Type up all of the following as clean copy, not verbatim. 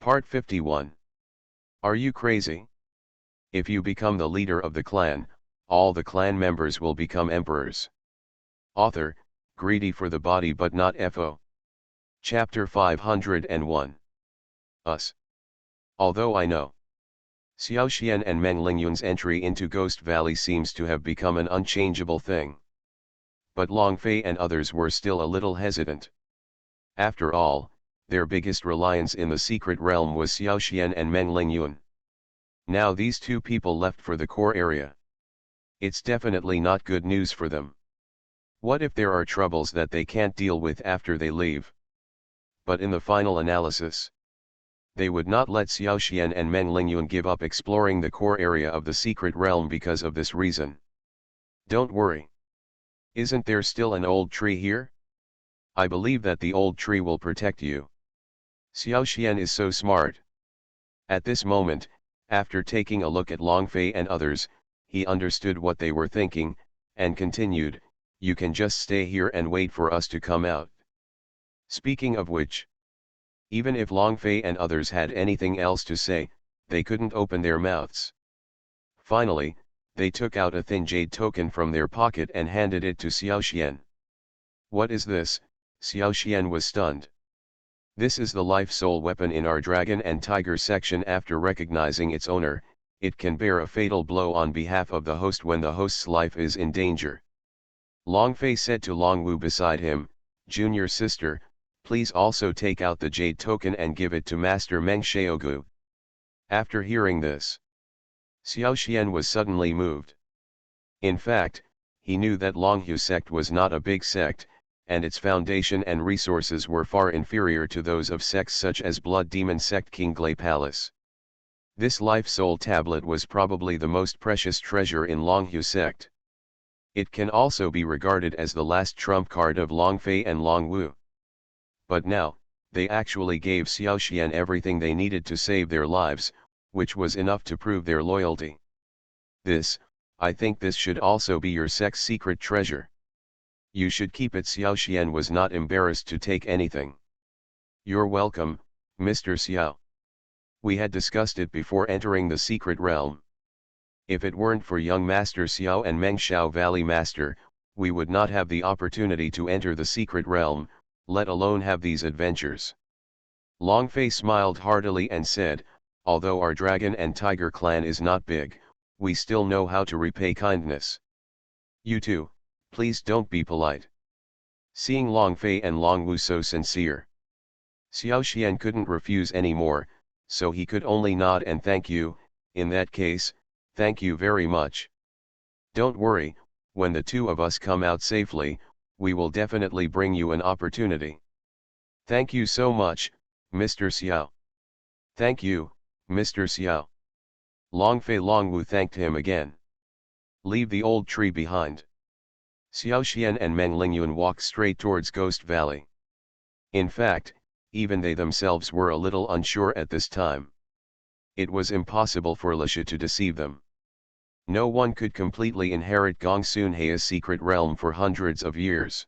Part 51. Are you crazy? If you become the leader of the clan, all the clan members will become emperors. Author, greedy for the body but not FO. Chapter 501. Us. Although I know Xiao Xian and Meng Lingyun's entry into Ghost Valley seems to have become an unchangeable thing. But Long Fei and others were still a little hesitant. After all, their biggest reliance in the secret realm was Xiao Xian and Meng Lingyun. Now these two people left for the core area. It's definitely not good news for them. What if there are troubles that they can't deal with after they leave? But in the final analysis, they would not let Xiao Xian and Meng Lingyun give up exploring the core area of the secret realm because of this reason. Don't worry. Isn't there still an old tree here? I believe that the old tree will protect you. Xiao Xian is so smart. At this moment, after taking a look at Long Fei and others, he understood what they were thinking, and continued, "You can just stay here and wait for us to come out." Speaking of which, even if Long Fei and others had anything else to say, they couldn't open their mouths. Finally, they took out a thin jade token from their pocket and handed it to Xiao Xian. "What is this?" Xiao Xian was stunned. "This is the life soul weapon in our dragon and tiger section. After recognizing its owner, it can bear a fatal blow on behalf of the host when the host's life is in danger." Long Fei said to Long Wu beside him, "Junior sister, please also take out the jade token and give it to Master Meng Xiaogu." After hearing this, Xiao Xian was suddenly moved. In fact, he knew that Longhu sect was not a big sect, and its foundation and resources were far inferior to those of sects such as Blood Demon sect King Glay Palace. This life soul tablet was probably the most precious treasure in Longhu sect. It can also be regarded as the last trump card of Long Fei and Long Wu. But now, they actually gave Xiao Xian everything they needed to save their lives, which was enough to prove their loyalty. I think this should also be your sect's secret treasure. You should keep it." Xiao Xian was not embarrassed to take anything. "You're welcome, Mr. Xiao. We had discussed it before entering the secret realm. If it weren't for young Master Xiao and Meng Xiao Valley Master, we would not have the opportunity to enter the secret realm, let alone have these adventures." Long Fei smiled heartily and said, "Although our dragon and tiger clan is not big, we still know how to repay kindness. You too, please don't be polite." Seeing Long Fei and Long Wu so sincere, Xiao Xian couldn't refuse any more, so he could only nod and "Thank you, in that case, thank you very much. Don't worry, when the two of us come out safely, we will definitely bring you an opportunity." "Thank you so much, Mr. Xiao." "Thank you, Mr. Xiao." Long Fei Long Wu thanked him again. "Leave the old tree behind." Xiao Xian and Meng Lingyun walked straight towards Ghost Valley. In fact, even they themselves were a little unsure at this time. It was impossible for Lisha to deceive them. No one could completely inherit Gongsun Hei's secret realm for hundreds of years.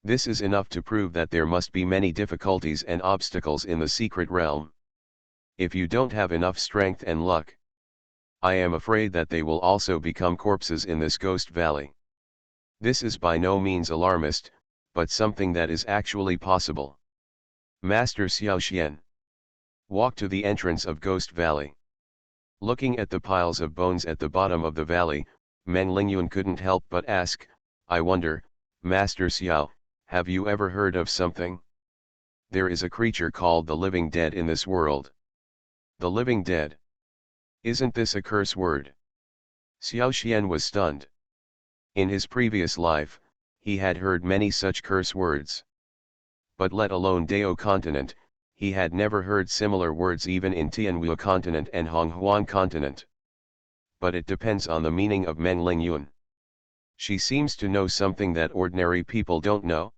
This is enough to prove that there must be many difficulties and obstacles in the secret realm. If you don't have enough strength and luck, I am afraid that they will also become corpses in this Ghost Valley. This is by no means alarmist, but something that is actually possible. Master Xiao Xian walked to the entrance of Ghost Valley. Looking at the piles of bones at the bottom of the valley, Meng Lingyun couldn't help but ask, "I wonder, Master Xiao, have you ever heard of something? There is a creature called the living dead in this world." "The living dead? Isn't this a curse word?" Xiao Xian was stunned. In his previous life, he had heard many such curse words. But let alone Dao continent, he had never heard similar words even in Tianwu continent and Honghuan continent. But it depends on the meaning of Meng Lingyun. She seems to know something that ordinary people don't know.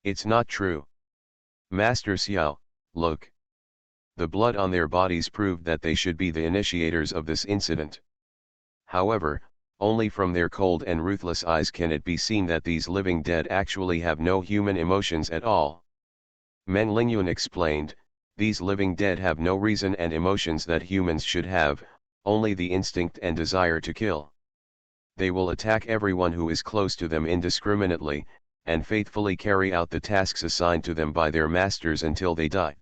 "It's not true. Master Xiao, look. The blood on their bodies proved that they should be the initiators of this incident. However, only from their cold and ruthless eyes can it be seen that these living dead actually have no human emotions at all." Meng Lingyun explained, These living dead have no reason and emotions that humans should have, only the instinct and desire to kill. They will attack everyone who is close to them indiscriminately, and faithfully carry out the tasks assigned to them by their masters until they die.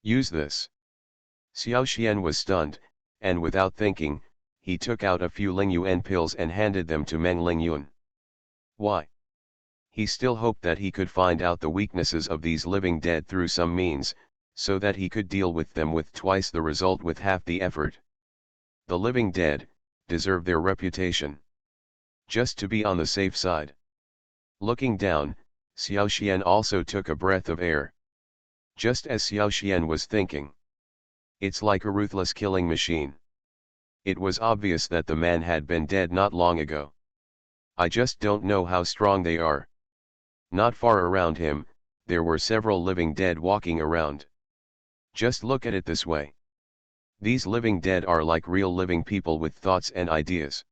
Use this. Xiao Xian was stunned, and without thinking, he took out a few Lingyuan pills and handed them to Meng Lingyuan. Why? He still hoped that he could find out the weaknesses of these living dead through some means, so that he could deal with them with twice the result with half the effort. The living dead deserve their reputation. Just to be on the safe side. Looking down, Xiao Xian also took a breath of air. Just as Xiao Xian was thinking. It's like a ruthless killing machine. It was obvious that the man had been dead not long ago. I just don't know how strong they are. Not far around him, there were several living dead walking around. Just look at it this way. These living dead are like real living people with thoughts and ideas.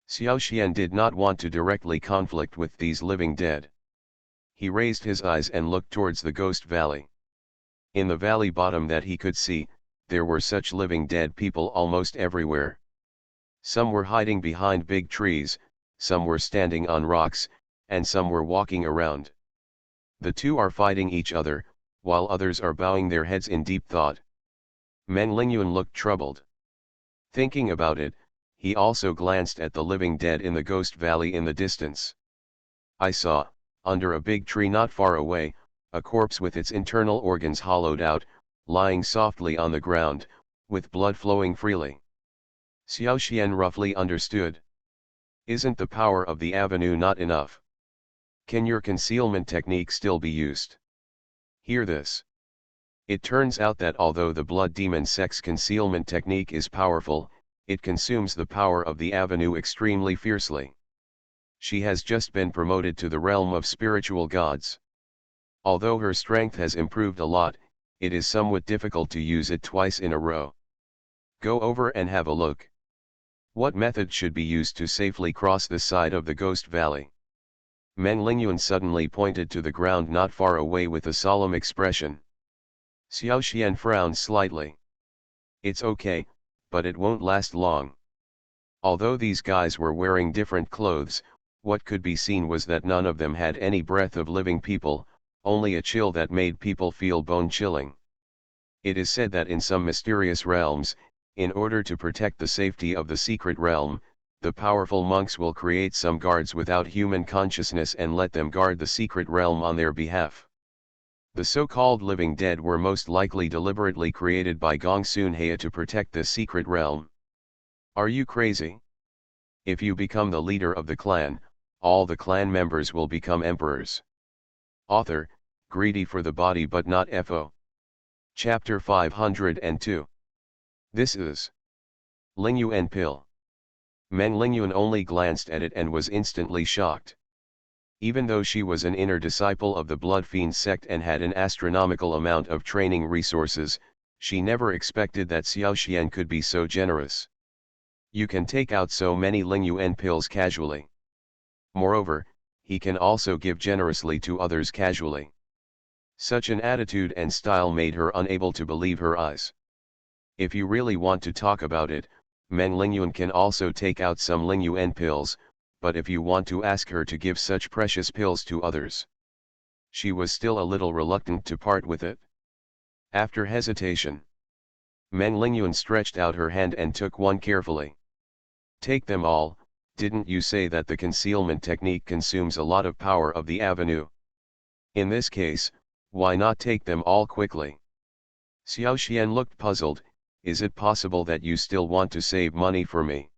Xiao Xian did not want to directly conflict with these living dead. He raised his eyes and looked towards the ghost valley. In the valley bottom that he could see, there were such living dead people almost everywhere. Some were hiding behind big trees, some were standing on rocks, and some were walking around. The two are fighting each other, while others are bowing their heads in deep thought. Meng Lingyuan looked troubled. Thinking about it, he also glanced at the living dead in the ghost valley in the distance. I saw, under a big tree not far away, a corpse with its internal organs hollowed out, lying softly on the ground, with blood flowing freely. Xiao Xian roughly understood. Isn't the power of the avenue not enough? Can your concealment technique still be used? Hear this. It turns out that although the blood demon sex concealment technique is powerful, it consumes the power of the avenue extremely fiercely. She has just been promoted to the realm of spiritual gods. Although her strength has improved a lot, it is somewhat difficult to use it twice in a row. Go over and have a look. What method should be used to safely cross the side of the ghost valley? Meng Lingyuan suddenly pointed to the ground not far away with a solemn expression. Xiao Xian frowned slightly. It's okay, but it won't last long. Although these guys were wearing different clothes, what could be seen was that none of them had any breath of living people, only a chill that made people feel bone-chilling. It is said that in some mysterious realms, in order to protect the safety of the secret realm, the powerful monks will create some guards without human consciousness and let them guard the secret realm on their behalf. The so-called living dead were most likely deliberately created by Gong Sun Hea to protect this secret realm. Are you crazy? If you become the leader of the clan, all the clan members will become emperors. Author, greedy for the body but not FO. Chapter 502. This is Lingyuan pill. Meng Lingyuan only glanced at it and was instantly shocked. Even though she was an inner disciple of the Blood Fiend sect and had an astronomical amount of training resources, she never expected that Xiao Xian could be so generous. You can take out so many Lingyuan pills casually. Moreover, he can also give generously to others casually. Such an attitude and style made her unable to believe her eyes. If you really want to talk about it, Meng Lingyuan can also take out some Lingyuan pills, but if you want to ask her to give such precious pills to others, she was still a little reluctant to part with it. After hesitation, Meng Lingyuan stretched out her hand and took one carefully. Take them all. Didn't you say that the concealment technique consumes a lot of power of the avenue? In this case, why not take them all quickly? Xiao Xian looked puzzled. Is it possible that you still want to save money for me?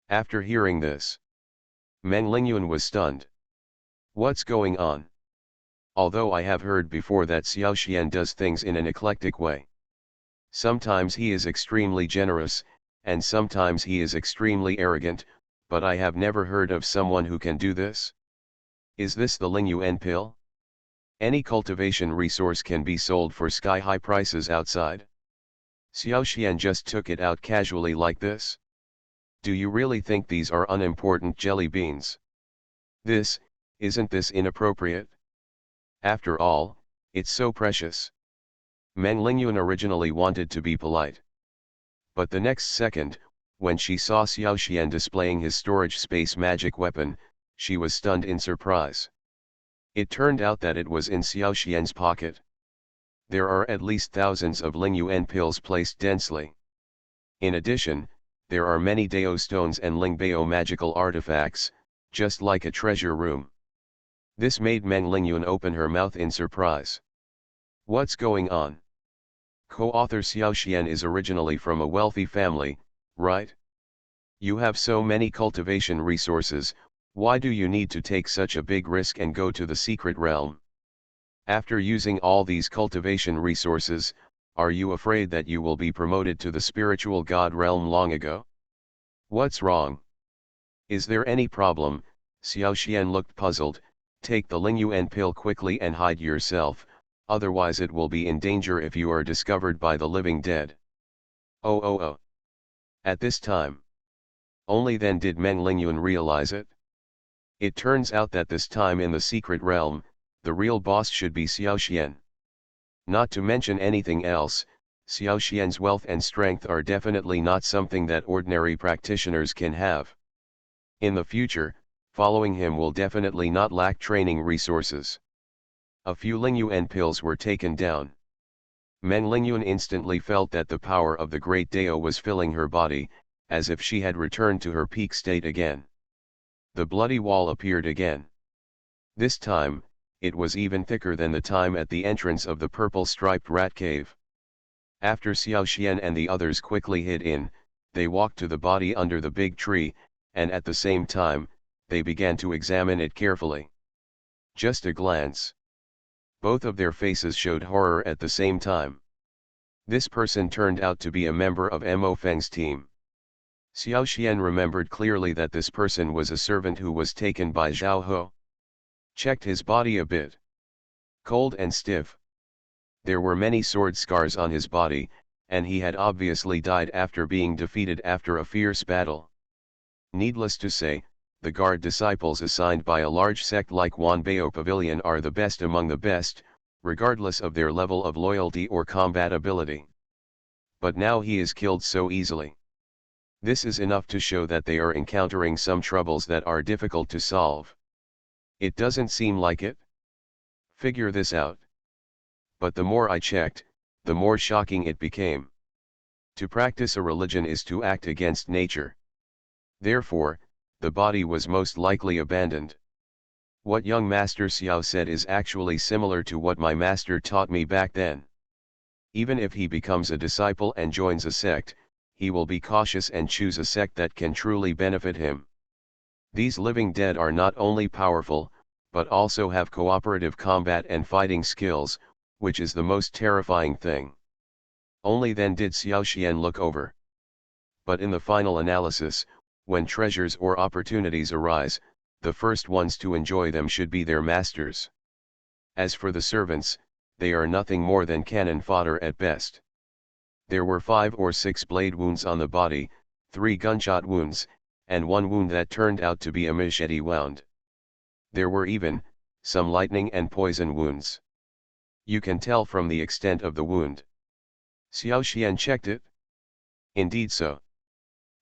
After hearing this, Meng Lingyuan was stunned. What's going on? Although I have heard before that Xiao Xian does things in an eclectic way. Sometimes he is extremely generous, and sometimes he is extremely arrogant, but I have never heard of someone who can do this. Is this the Lingyuan pill? Any cultivation resource can be sold for sky-high prices outside. Xiao Xian just took it out casually like this. Do you really think these are unimportant jelly beans? Isn't this inappropriate? After all, it's so precious. Meng Lingyun originally wanted to be polite. But the next second, when she saw Xiao Xian displaying his storage space magic weapon, she was stunned in surprise. It turned out that it was in Xiao Xian's pocket. There are at least thousands of Lingyuan pills placed densely. In addition, there are many Dao stones and Lingbao magical artifacts, just like a treasure room. This made Meng Lingyun open her mouth in surprise. What's going on? Co-author Xiao Xian is originally from a wealthy family, right? You have so many cultivation resources, why do you need to take such a big risk and go to the secret realm? After using all these cultivation resources, are you afraid that you will be promoted to the spiritual god realm long ago? What's wrong? Is there any problem? Xiao Xian looked puzzled. Take the Lingyuan pill quickly and hide yourself, otherwise it will be in danger if you are discovered by the living dead. Oh. At this time. Only then did Meng Lingyun realize it. It turns out that this time in the secret realm, the real boss should be Xiao Xian. Not to mention anything else, Xiao Xian's wealth and strength are definitely not something that ordinary practitioners can have. In the future, following him will definitely not lack training resources. A few Lingyuan pills were taken down. Meng Lingyun instantly felt that the power of the great Dao was filling her body, as if she had returned to her peak state again. The bloody wall appeared again. This time, it was even thicker than the time at the entrance of the purple-striped rat cave. After Xiao Xian and the others quickly hid in, they walked to the body under the big tree, and at the same time, they began to examine it carefully. Just a glance. Both of their faces showed horror at the same time. This person turned out to be a member of Mo Feng's team. Xiao Xian remembered clearly that this person was a servant who was taken by Zhao Ho. Checked his body a bit. Cold and stiff. There were many sword scars on his body, and he had obviously died after being defeated after a fierce battle. Needless to say, the guard disciples assigned by a large sect like Wanbao Pavilion are the best among the best, regardless of their level of loyalty or combat ability. But now he is killed so easily. This is enough to show that they are encountering some troubles that are difficult to solve. It doesn't seem like it. Figure this out. But the more I checked, the more shocking it became. To practice a religion is to act against nature. Therefore, the body was most likely abandoned. What young Master Xiao said is actually similar to what my master taught me back then. Even if he becomes a disciple and joins a sect, he will be cautious and choose a sect that can truly benefit him. These living dead are not only powerful, but also have cooperative combat and fighting skills, which is the most terrifying thing. Only then did Xiao Xian look over. But in the final analysis, when treasures or opportunities arise, the first ones to enjoy them should be their masters. As for the servants, they are nothing more than cannon fodder at best. There were 5 or 6 blade wounds on the body, 3 gunshot wounds, and 1 wound that turned out to be a machete wound. There were even some lightning and poison wounds. You can tell from the extent of the wound. Xiao Xian checked it. Indeed so.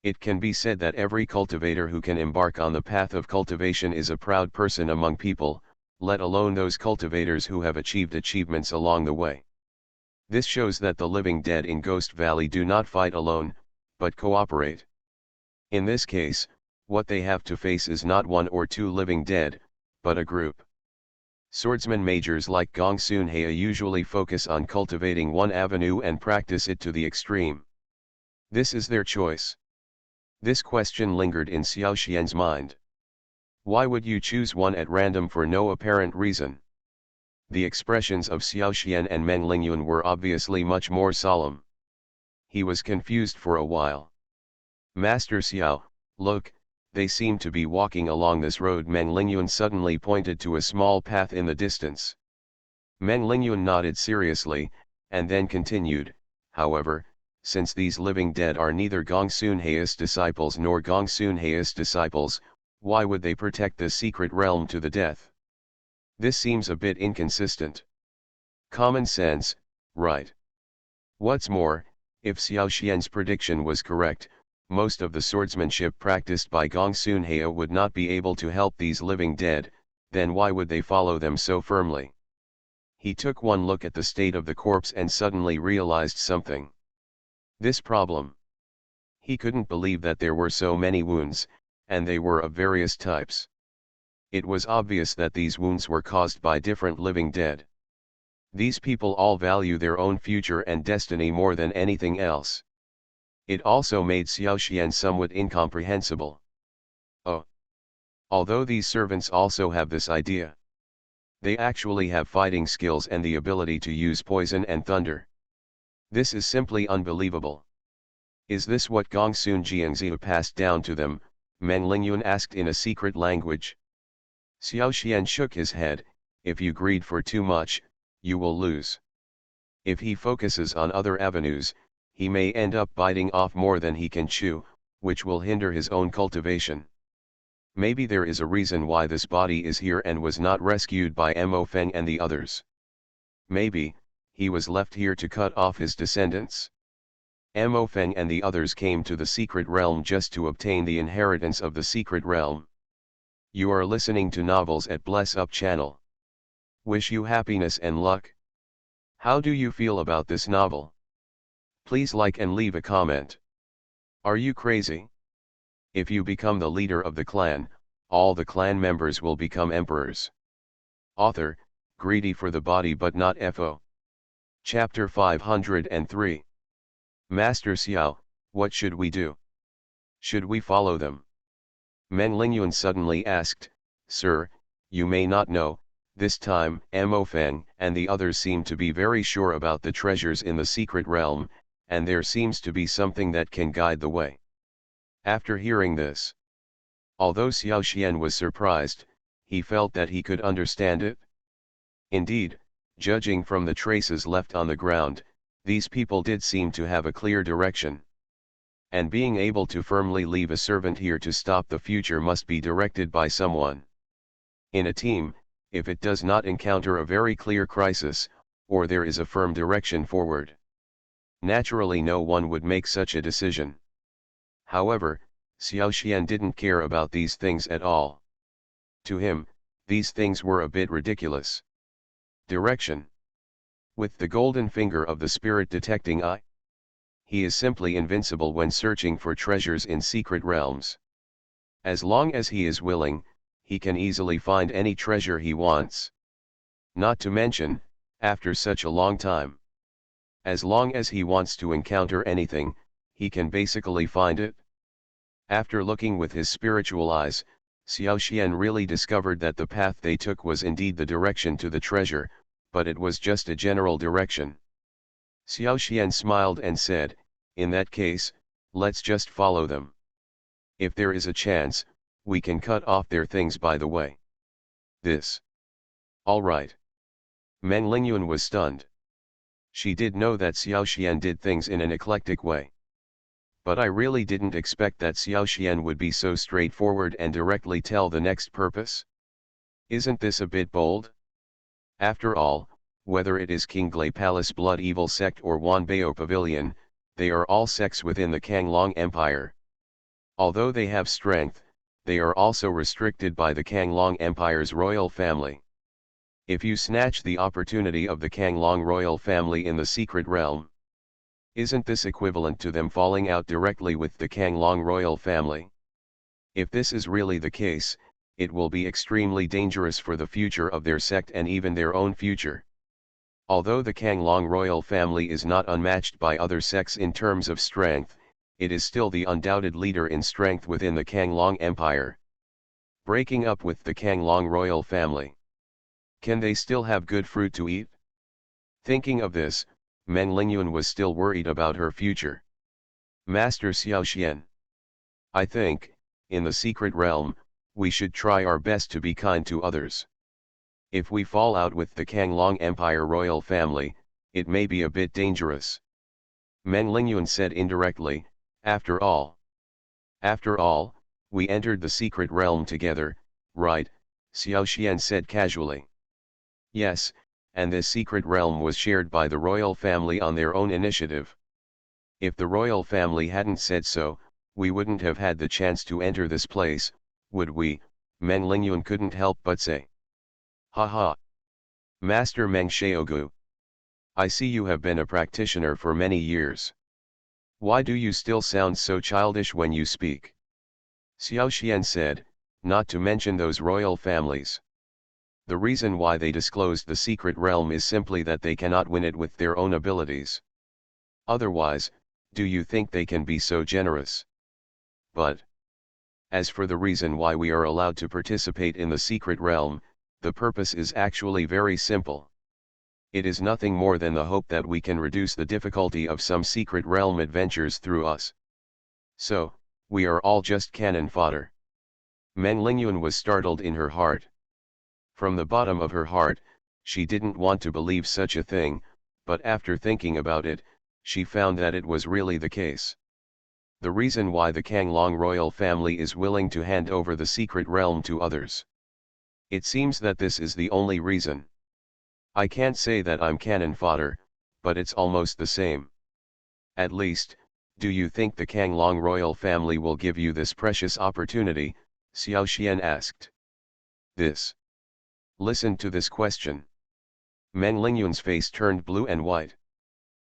It can be said that every cultivator who can embark on the path of cultivation is a proud person among people, let alone those cultivators who have achieved achievements along the way. This shows that the living dead in Ghost Valley do not fight alone, but cooperate. In this case, what they have to face is not 1 or 2 living dead, but a group. Swordsman majors like Gong Sun Hea usually focus on cultivating one avenue and practice it to the extreme. This is their choice. This question lingered in Xiao Xian's mind. Why would you choose one at random for no apparent reason? The expressions of Xiao Xian and Meng Lingyun were obviously much more solemn. He was confused for a while. Master Xiao, look, they seem to be walking along this road. Meng Lingyun suddenly pointed to a small path in the distance. Meng Lingyun nodded seriously, and then continued, however, since these living dead are neither Gong Sun Hea's disciples nor Gong Sun Hea's disciples, why would they protect this secret realm to the death? This seems a bit inconsistent. Common sense, right? What's more, if Xiao Xian's prediction was correct, most of the swordsmanship practiced by Gong Sun Heo would not be able to help these living dead, then why would they follow them so firmly? He took one look at the state of the corpse and suddenly realized something. This problem. He couldn't believe that there were so many wounds, and they were of various types. It was obvious that these wounds were caused by different living dead. These people all value their own future and destiny more than anything else. It also made Xiao Xian somewhat incomprehensible. Oh! Although these servants also have this idea. They actually have fighting skills and the ability to use poison and thunder. This is simply unbelievable. Is this what Gong Sun Jiangzi passed down to them? Meng Lingyun asked in a secret language. Xiao Xian shook his head. If you greed for too much, you will lose. If he focuses on other avenues, he may end up biting off more than he can chew, which will hinder his own cultivation. Maybe there is a reason why this body is here and was not rescued by Mo Feng and the others. Maybe, he was left here to cut off his descendants. Mo Feng and the others came to the secret realm just to obtain the inheritance of the secret realm. You are listening to Novels at Bless Up channel. Wish you happiness and luck. How do you feel about this novel? Please like and leave a comment. Are you crazy? If you become the leader of the clan, all the clan members will become emperors. Author, greedy for the body but not FO. Chapter 503. Master Xiao, what should we do? Should we follow them? Meng Lingyun suddenly asked. Sir, you may not know, this time Mo Feng and the others seem to be very sure about the treasures in the secret realm, and there seems to be something that can guide the way. After hearing this, although Xiao Xian was surprised, he felt that he could understand it. Indeed, judging from the traces left on the ground, these people did seem to have a clear direction. And being able to firmly leave a servant here to stop the future must be directed by someone. In a team, if it does not encounter a very clear crisis, or there is a firm direction forward, naturally no one would make such a decision. However, Xiao Xian didn't care about these things at all. To him, these things were a bit ridiculous. Direction. With the golden finger of the spirit detecting eye, he is simply invincible when searching for treasures in secret realms. As long as he is willing, he can easily find any treasure he wants. Not to mention, after such a long time. As long as he wants to encounter anything, he can basically find it. After looking with his spiritual eyes, Xiao Xian really discovered that the path they took was indeed the direction to the treasure, but it was just a general direction. Xiao Xian smiled and said, in that case, let's just follow them. If there is a chance, we can cut off their things by the way. This. All right. Meng Lingyun was stunned. She did know that Xiao Xian did things in an eclectic way. But I really didn't expect that Xiao Xian would be so straightforward and directly tell the next purpose. Isn't this a bit bold? After all, whether it is Qinglei Palace Blood Evil Sect or Wanbao Pavilion, they are all sects within the Kanglong Empire. Although they have strength, they are also restricted by the Kanglong Empire's royal family. If you snatch the opportunity of the Kanglong royal family in the secret realm, isn't this equivalent to them falling out directly with the Kanglong royal family? If this is really the case, it will be extremely dangerous for the future of their sect and even their own future. Although the Kanglong royal family is not unmatched by other sects in terms of strength, it is still the undoubted leader in strength within the Kanglong Empire. Breaking up with the Kanglong royal family. Can they still have good fruit to eat? Thinking of this, Meng Lingyun was still worried about her future. Master Xiao Xian. I think, in the secret realm, we should try our best to be kind to others. If we fall out with the Kanglong Empire royal family, it may be a bit dangerous. Meng Lingyun said indirectly, after all, we entered the secret realm together, right? Xiao Xian said casually. Yes, and this secret realm was shared by the royal family on their own initiative. If the royal family hadn't said so, we wouldn't have had the chance to enter this place, would we? Meng Lingyun couldn't help but say. Ha ha. Master Meng Xiaogu. I see you have been a practitioner for many years. Why do you still sound so childish when you speak? Xiao Xian said, not to mention those royal families. The reason why they disclosed the secret realm is simply that they cannot win it with their own abilities. Otherwise, do you think they can be so generous? But, as for the reason why we are allowed to participate in the secret realm, the purpose is actually very simple. It is nothing more than the hope that we can reduce the difficulty of some secret realm adventures through us. So, we are all just cannon fodder. Meng Lingyun was startled in her heart. From the bottom of her heart, she didn't want to believe such a thing, but after thinking about it, she found that it was really the case. The reason why the Kanglong royal family is willing to hand over the secret realm to others. It seems that this is the only reason. I can't say that I'm cannon fodder, but it's almost the same. At least, do you think the Kanglong royal family will give you this precious opportunity? Xiao Xian asked. This. Listen to this question. Meng Lingyun's face turned blue and white.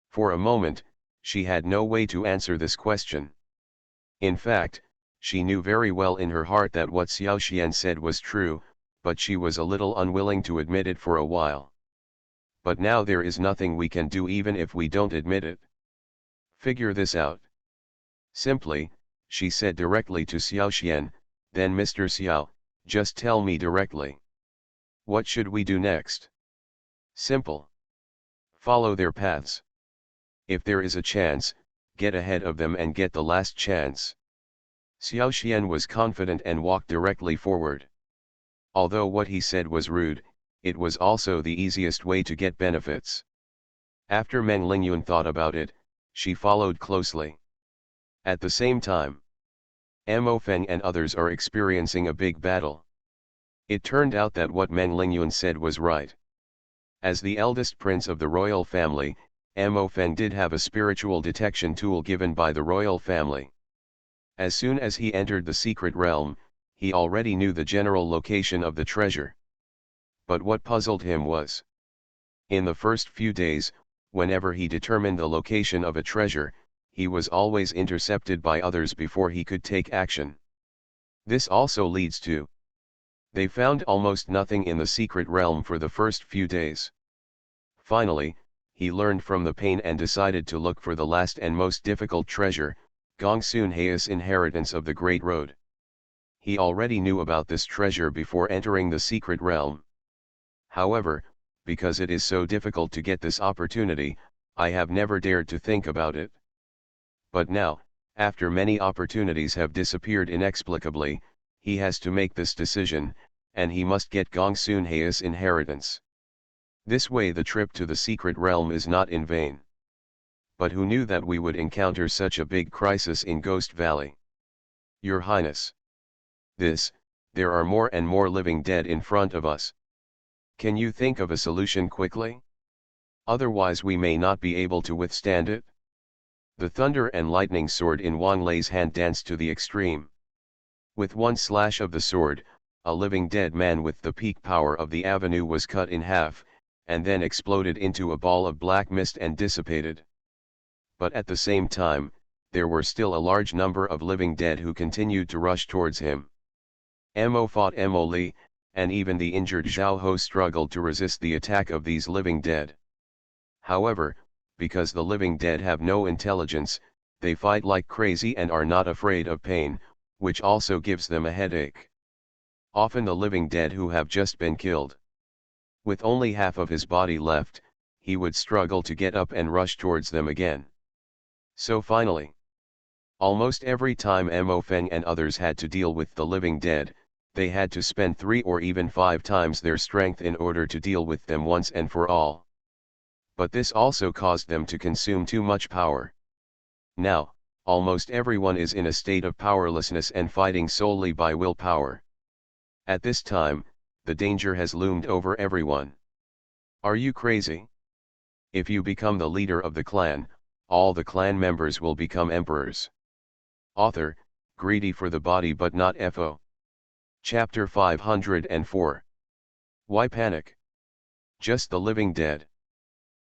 For a moment, she had no way to answer this question. In fact, she knew very well in her heart that what Xiao Xian said was true, but she was a little unwilling to admit it for a while. But now there is nothing we can do even if we don't admit it. Figure this out. Simply, she said directly to Xiao Xian, then Mr. Xiao, just tell me directly. What should we do next? Simple. Follow their paths. If there is a chance, get ahead of them and get the last chance. Xiao Xian was confident and walked directly forward. Although what he said was rude, it was also the easiest way to get benefits. After Meng Lingyun thought about it, she followed closely. At the same time, Mo Feng and others are experiencing a big battle. It turned out that what Meng Lingyun said was right. As the eldest prince of the royal family, Mo Feng did have a spiritual detection tool given by the royal family. As soon as he entered the secret realm, he already knew the general location of the treasure. But what puzzled him was, in the first few days, whenever he determined the location of a treasure, he was always intercepted by others before he could take action. This also leads to, they found almost nothing in the secret realm for the first few days. Finally, he learned from the pain and decided to look for the last and most difficult treasure, Gongsun Hei's inheritance of the Great Road. He already knew about this treasure before entering the secret realm. However, because it is so difficult to get this opportunity, I have never dared to think about it. But now, after many opportunities have disappeared inexplicably, he has to make this decision, and he must get Gongsun Hei's inheritance. This way the trip to the secret realm is not in vain. But who knew that we would encounter such a big crisis in Ghost Valley? Your Highness. There are more and more living dead in front of us. Can you think of a solution quickly? Otherwise we may not be able to withstand it. The thunder and lightning sword in Wang Lei's hand danced to the extreme. With one slash of the sword, a living dead man with the peak power of the avenue was cut in half, and then exploded into a ball of black mist and dissipated. But at the same time, there were still a large number of living dead who continued to rush towards him. Mo fought Mo Li, and even the injured Zhao Ho struggled to resist the attack of these living dead. However, because the living dead have no intelligence, they fight like crazy and are not afraid of pain, which also gives them a headache. Often the living dead who have just been killed, with only half of his body left, he would struggle to get up and rush towards them again. So finally, almost every time Mo Feng and others had to deal with the living dead, they had to spend 3 or even 5 times their strength in order to deal with them once and for all. But this also caused them to consume too much power. Now, almost everyone is in a state of powerlessness and fighting solely by willpower. At this time, the danger has loomed over everyone. Are you crazy? If you become the leader of the clan, all the clan members will become emperors. Author, greedy for the body but not FO. Chapter 504. Why panic? Just the living dead.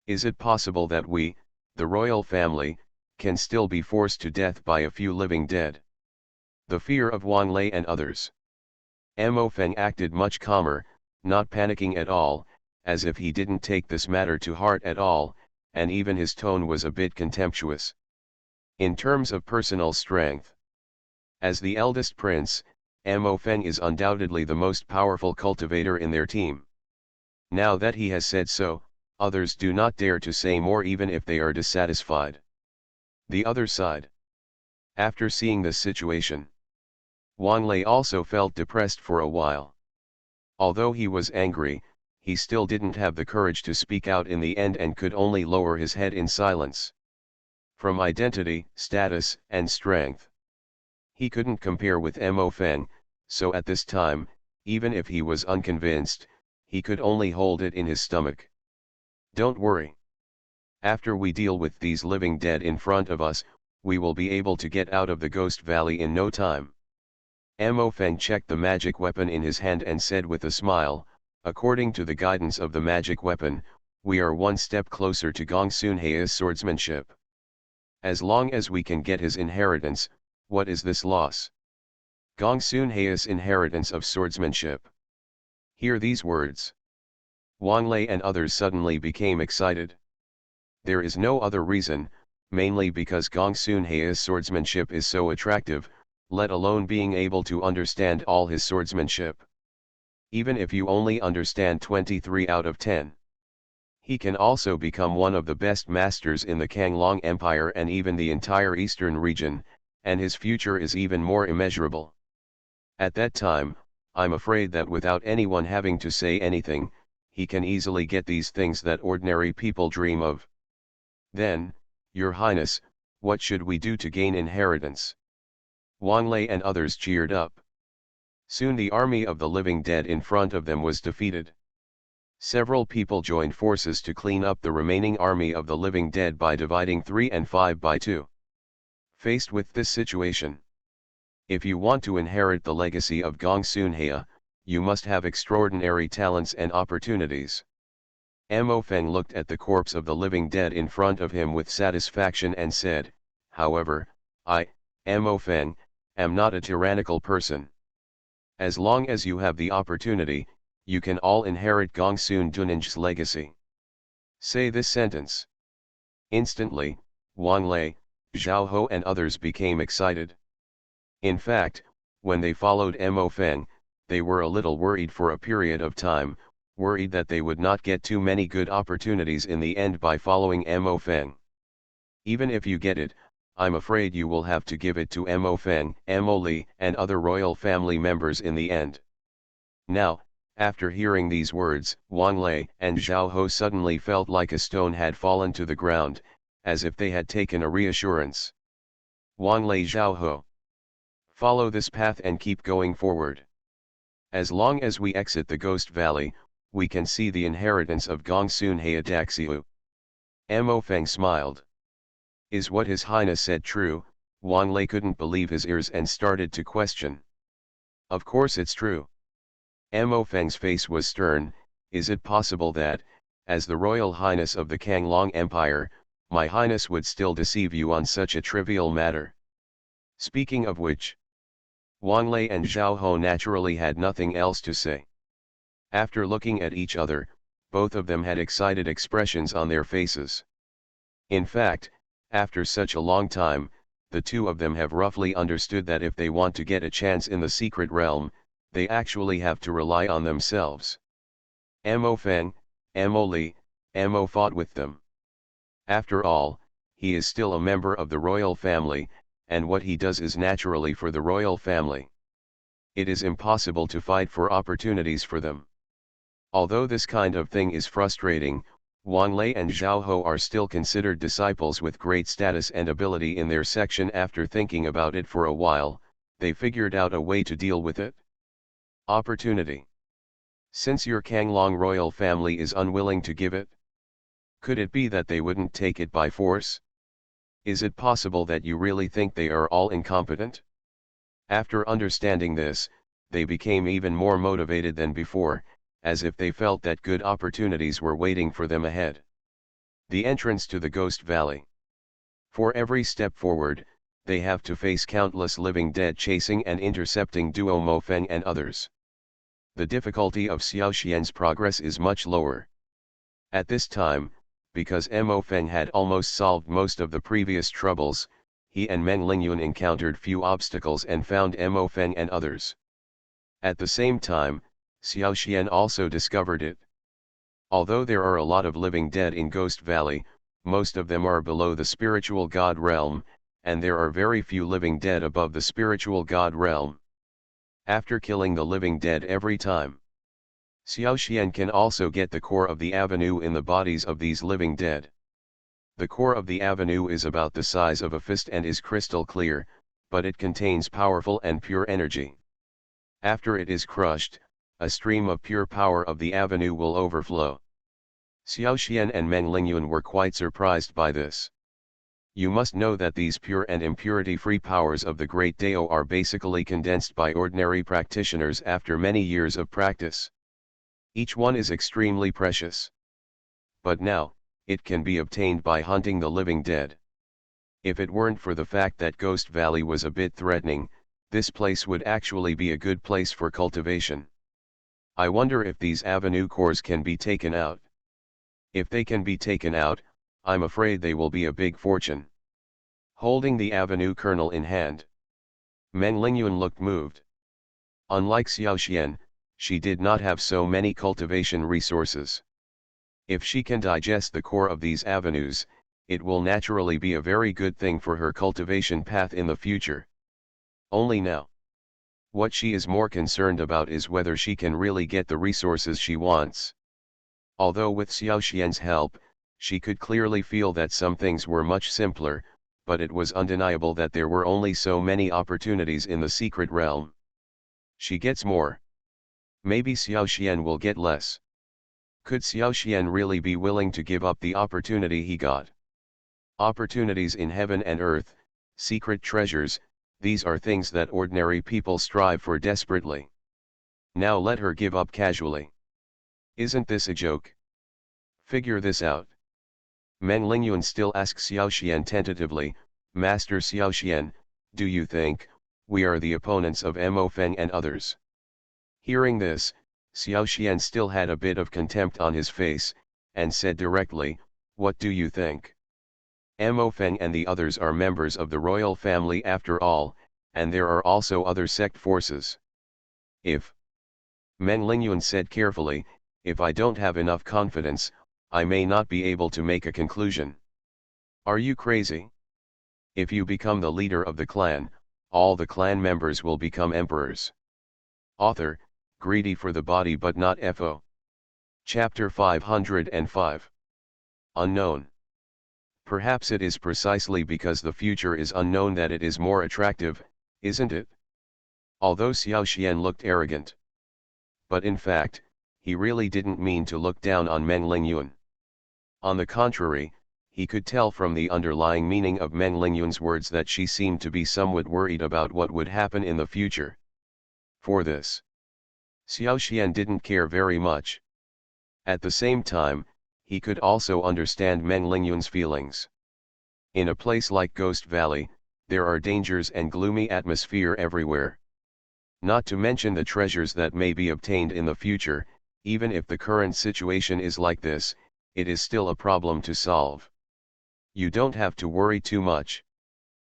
Is it possible that we, the royal family, can still be forced to death by a few living dead? The fear of Wang Lei and others. Mo Feng acted much calmer, not panicking at all, as if he didn't take this matter to heart at all, and even his tone was a bit contemptuous. In terms of personal strength, as the eldest prince, Mo Feng is undoubtedly the most powerful cultivator in their team. Now that he has said so, others do not dare to say more even if they are dissatisfied. The other side. After seeing this situation, Wang Lei also felt depressed for a while. Although he was angry, he still didn't have the courage to speak out in the end and could only lower his head in silence. From identity, status, and strength, he couldn't compare with Mo Feng, so at this time, even if he was unconvinced, he could only hold it in his stomach. Don't worry. After we deal with these living dead in front of us, we will be able to get out of the Ghost Valley in no time. Mo Feng checked the magic weapon in his hand and said with a smile, according to the guidance of the magic weapon, we are one step closer to Gong Sunhea's swordsmanship. As long as we can get his inheritance, what is this loss? Gong Sunhea's inheritance of swordsmanship. Hear these words. Wang Lei and others suddenly became excited. There is no other reason, mainly because Gong Sunhea's swordsmanship is so attractive, let alone being able to understand all his swordsmanship. Even if you only understand 23 out of 10. He can also become one of the best masters in the Kanglong Empire and even the entire eastern region, and his future is even more immeasurable. At that time, I'm afraid that without anyone having to say anything, he can easily get these things that ordinary people dream of. Then, Your Highness, what should we do to gain inheritance? Wang Lei and others cheered up. Soon the army of the living dead in front of them was defeated. Several people joined forces to clean up the remaining army of the living dead by dividing 3 and 5 by 2. Faced with this situation, if you want to inherit the legacy of Gong Sunhea, you must have extraordinary talents and opportunities. Mo Feng looked at the corpse of the living dead in front of him with satisfaction and said, however, I, Mo Feng, am not a tyrannical person. As long as you have the opportunity, you can all inherit Gong Sun Duning's legacy. Say this sentence. Instantly, Wang Lei, Zhao Ho and others became excited. In fact, when they followed Mo Feng, they were a little worried for a period of time, worried that they would not get too many good opportunities in the end by following Mo Feng. Even if you get it, I'm afraid you will have to give it to Mo Feng, Mo Li, and other royal family members in the end. Now, after hearing these words, Wang Lei and Zhao Ho suddenly felt like a stone had fallen to the ground, as if they had taken a reassurance. Wang Lei, Zhao Ho. Follow this path and keep going forward. As long as we exit the Ghost Valley, we can see the inheritance of Gong Sunhea Daxiu. Mo Feng smiled. Is what His Highness said true? Wang Lei couldn't believe his ears and started to question. Of course it's true. Mo Feng's face was stern. Is it possible that, as the Royal Highness of the Kanglong Empire, my Highness would still deceive you on such a trivial matter? Speaking of which, Wang Lei and Zhao Ho naturally had nothing else to say. After looking at each other, both of them had excited expressions on their faces. In fact, after such a long time, the two of them have roughly understood that if they want to get a chance in the secret realm, they actually have to rely on themselves. Mo Feng, Mo Li, Mo fought with them. After all, he is still a member of the royal family, and what he does is naturally for the royal family. It is impossible to fight for opportunities for them. Although this kind of thing is frustrating, Wang Lei and Zhao Ho are still considered disciples with great status and ability in their section. After thinking about it for a while, they figured out a way to deal with it. Opportunity. Since your Kanglong royal family is unwilling to give it? Could it be that they wouldn't take it by force? Is it possible that you really think they are all incompetent? After understanding this, they became even more motivated than before, as if they felt that good opportunities were waiting for them ahead. The entrance to the Ghost Valley. For every step forward, they have to face countless living dead chasing and intercepting Duo Mofeng and others. The difficulty of Xiaoxian's progress is much lower. At this time, because Mo Feng had almost solved most of the previous troubles, he and Meng Lingyun encountered few obstacles and found Mo Feng and others. At the same time, Xiaoxian also discovered it. Although there are a lot of living dead in Ghost Valley, most of them are below the spiritual god realm, and there are very few living dead above the spiritual god realm. After killing the living dead every time, Xiaoxian can also get the core of the avenue in the bodies of these living dead. The core of the avenue is about the size of a fist and is crystal clear, but it contains powerful and pure energy. After it is crushed, a stream of pure power of the avenue will overflow. Xiaoxian and Meng Lingyun were quite surprised by this. You must know that these pure and impurity-free powers of the Great Dao are basically condensed by ordinary practitioners after many years of practice. Each one is extremely precious. But now, it can be obtained by hunting the living dead. If it weren't for the fact that Ghost Valley was a bit threatening, this place would actually be a good place for cultivation. I wonder if these avenue cores can be taken out. If they can be taken out, I'm afraid they will be a big fortune. Holding the avenue kernel in hand, Meng Lingyun looked moved. Unlike Xiaoxian, she did not have so many cultivation resources. If she can digest the core of these avenues, it will naturally be a very good thing for her cultivation path in the future. Only now, what she is more concerned about is whether she can really get the resources she wants. Although with Xiaoxian's help, she could clearly feel that some things were much simpler, but it was undeniable that there were only so many opportunities in the secret realm. She gets more. Maybe Xiaoxian will get less. Could Xiaoxian really be willing to give up the opportunity he got? Opportunities in heaven and earth, secret treasures, these are things that ordinary people strive for desperately. Now let her give up casually. Isn't this a joke? Figure this out. Meng Lingyun still asks Xiaoxian tentatively, Master Xiaoxian, do you think we are the opponents of Mo Feng and others? Hearing this, Xiaoxian still had a bit of contempt on his face, and said directly, what do you think? Mo Feng and the others are members of the royal family after all, and there are also other sect forces. If, Meng Lingyun said carefully, if I don't have enough confidence, I may not be able to make a conclusion. Are you crazy? If you become the leader of the clan, all the clan members will become emperors. Author, greedy for the body but not FO. Chapter 505. Unknown. Perhaps it is precisely because the future is unknown that it is more attractive, isn't it? Although Xiaoxian looked arrogant. But in fact, he really didn't mean to look down on Meng Lingyun. On the contrary, he could tell from the underlying meaning of Meng Lingyun's words that she seemed to be somewhat worried about what would happen in the future. For this, Xiaoxian didn't care very much. At the same time, he could also understand Meng Lingyun's feelings. In a place like Ghost Valley, there are dangers and gloomy atmosphere everywhere. Not to mention the treasures that may be obtained in the future. Even if the current situation is like this, it is still a problem to solve. You don't have to worry too much.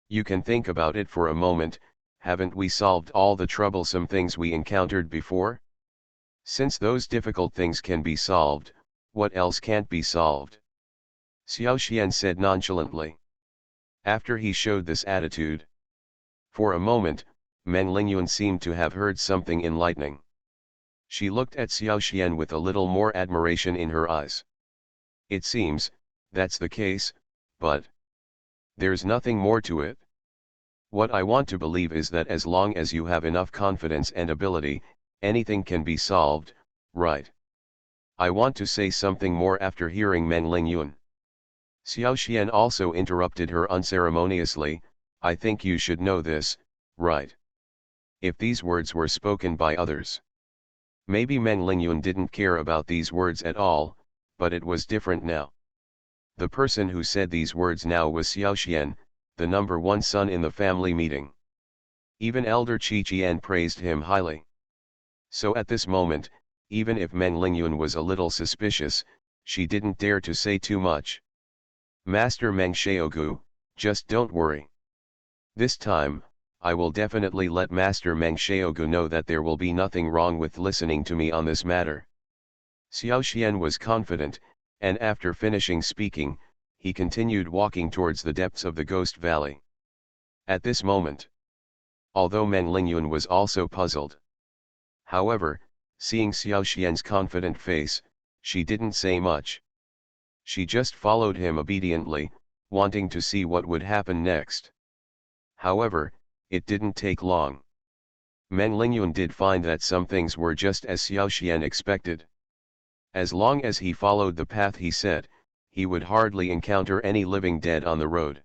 You can think about it for a moment, haven't we solved all the troublesome things we encountered before? Since those difficult things can be solved, what else can't be solved? Xiaoxian said nonchalantly. After he showed this attitude, for a moment, Meng Lingyun seemed to have heard something enlightening. She looked at Xiaoxian with a little more admiration in her eyes. It seems, that's the case, but there's nothing more to it. What I want to believe is that as long as you have enough confidence and ability, anything can be solved, right. I want to say something more after hearing Meng Lingyun. Xiao Xian also interrupted her unceremoniously, I think you should know this, right? If these words were spoken by others. Maybe Meng Lingyun didn't care about these words at all, but it was different now. The person who said these words now was Xiao Xian, the number one son in the family meeting. Even elder Qi Qian praised him highly. So at this moment, even if Meng Lingyun was a little suspicious, she didn't dare to say too much. Master Meng Xiaogu, just don't worry. This time, I will definitely let Master Meng Xiaogu know that there will be nothing wrong with listening to me on this matter. Xiao Xian was confident, and after finishing speaking, he continued walking towards the depths of the Ghost Valley. At this moment, although Meng Lingyun was also puzzled. However, seeing Xiao Xian's confident face, she didn't say much. She just followed him obediently, wanting to see what would happen next. However, it didn't take long. Meng Lingyun did find that some things were just as Xiao Xian expected. As long as he followed the path he set, he would hardly encounter any living dead on the road.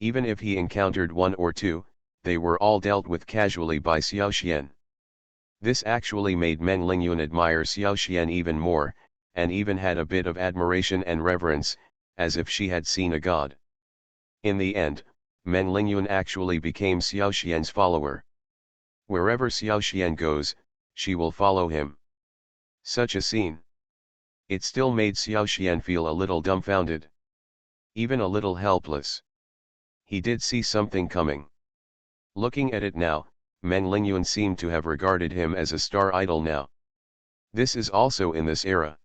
Even if he encountered one or two, they were all dealt with casually by Xiao Xian. This actually made Meng Lingyun admire Xiao Xian even more, and even had a bit of admiration and reverence, as if she had seen a god. In the end, Meng Lingyun actually became Xiao Xian's follower. Wherever Xiao Xian goes, she will follow him. Such a scene. It still made Xiao Xian feel a little dumbfounded. Even a little helpless. He did see something coming. Looking at it now, Meng Lingyun seemed to have regarded him as a star idol now. This is also in this era.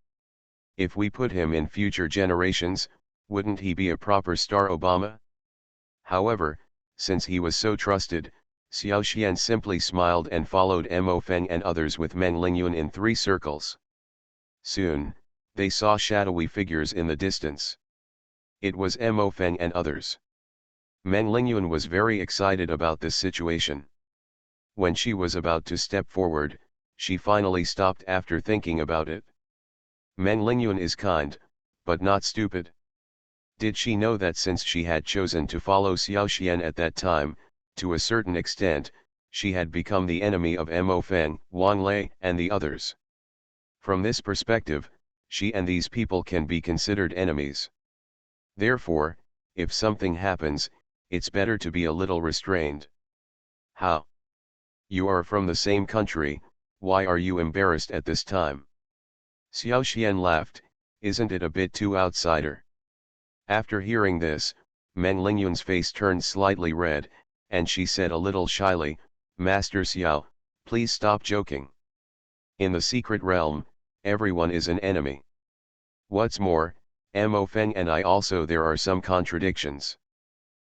If we put him in future generations, wouldn't he be a proper star Obama? However, since he was so trusted, Xiao Xian simply smiled and followed Mo Feng and others with Meng Lingyun in 3 circles. Soon, they saw shadowy figures in the distance. It was Mo Feng and others. Meng Lingyun was very excited about this situation. When she was about to step forward, she finally stopped after thinking about it. Meng Lingyun is kind, but not stupid. Did she know that since she had chosen to follow Xiao Xian at that time, to a certain extent, she had become the enemy of Mo Feng, Wang Lei, and the others? From this perspective, she and these people can be considered enemies. Therefore, if something happens, it's better to be a little restrained. How? You are from the same country, why are you embarrassed at this time? Xiao Xian laughed, isn't it a bit too outsider? After hearing this, Meng Lingyun's face turned slightly red, and she said a little shyly, Master Xiao, please stop joking. In the secret realm, everyone is an enemy. What's more, Mo Feng and I also there are some contradictions.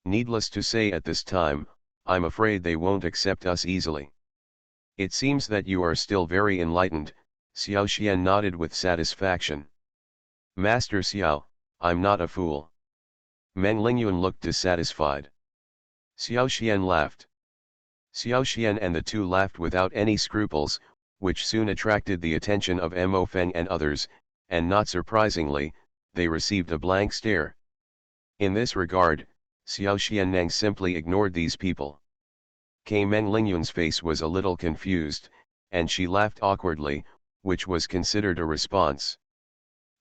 Needless to say at this time, I'm afraid they won't accept us easily. It seems that you are still very enlightened, Xiao Xian nodded with satisfaction. Master Xiao, I'm not a fool. Meng Lingyun looked dissatisfied. Xiao Xian laughed. Xiao Xian and the two laughed without any scruples, which soon attracted the attention of Mo Feng and others, and not surprisingly, they received a blank stare. In this regard, Xiao Xiannang simply ignored these people. Meng Lingyun's face was a little confused, and she laughed awkwardly, which was considered a response.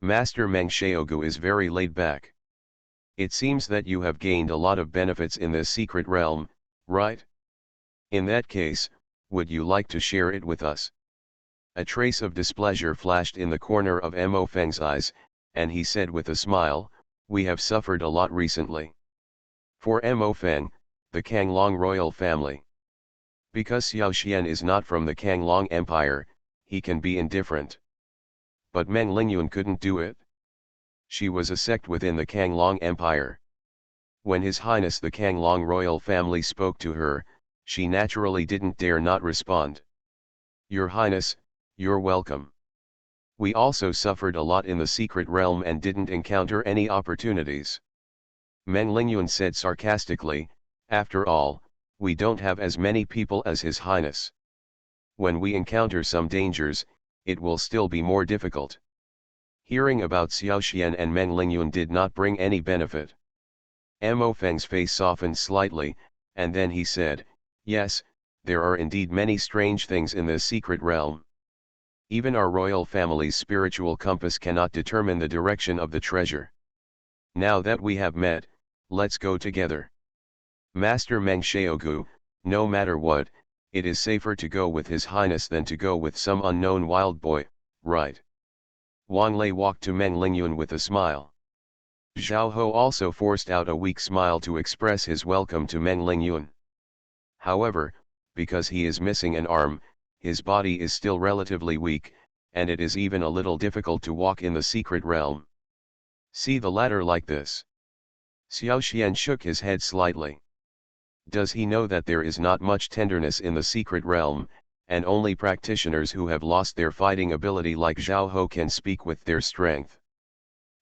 Master Meng Xiaogu is very laid back. It seems that you have gained a lot of benefits in this secret realm, right? In that case, would you like to share it with us? A trace of displeasure flashed in the corner of Mo Feng's eyes, and he said with a smile, we have suffered a lot recently. For Mo Feng, the Kanglong royal family. Because Xiao Xian is not from the Kanglong Empire, he can be indifferent. But Meng Lingyun couldn't do it. She was a sect within the Kanglong Empire. When His Highness the Kanglong royal family spoke to her, she naturally didn't dare not respond. Your Highness, you're welcome. We also suffered a lot in the secret realm and didn't encounter any opportunities. Meng Lingyun said sarcastically, after all, we don't have as many people as His Highness. When we encounter some dangers, it will still be more difficult. Hearing about Xiaoxian and Meng Lingyun did not bring any benefit. Mo Feng's face softened slightly, and then he said, "Yes, there are indeed many strange things in this secret realm. Even our royal family's spiritual compass cannot determine the direction of the treasure. Now that we have met, let's go together. Master Meng Xiaogu, no matter what, it is safer to go with His Highness than to go with some unknown wild boy, right?" Wang Lei walked to Meng Lingyun with a smile. Zhao Ho also forced out a weak smile to express his welcome to Meng Lingyun. However, because he is missing an arm, his body is still relatively weak, and it is even a little difficult to walk in the secret realm. See the ladder like this. Xiao Xian shook his head slightly. Does he know that there is not much tenderness in the secret realm, and only practitioners who have lost their fighting ability like Zhao Ho can speak with their strength?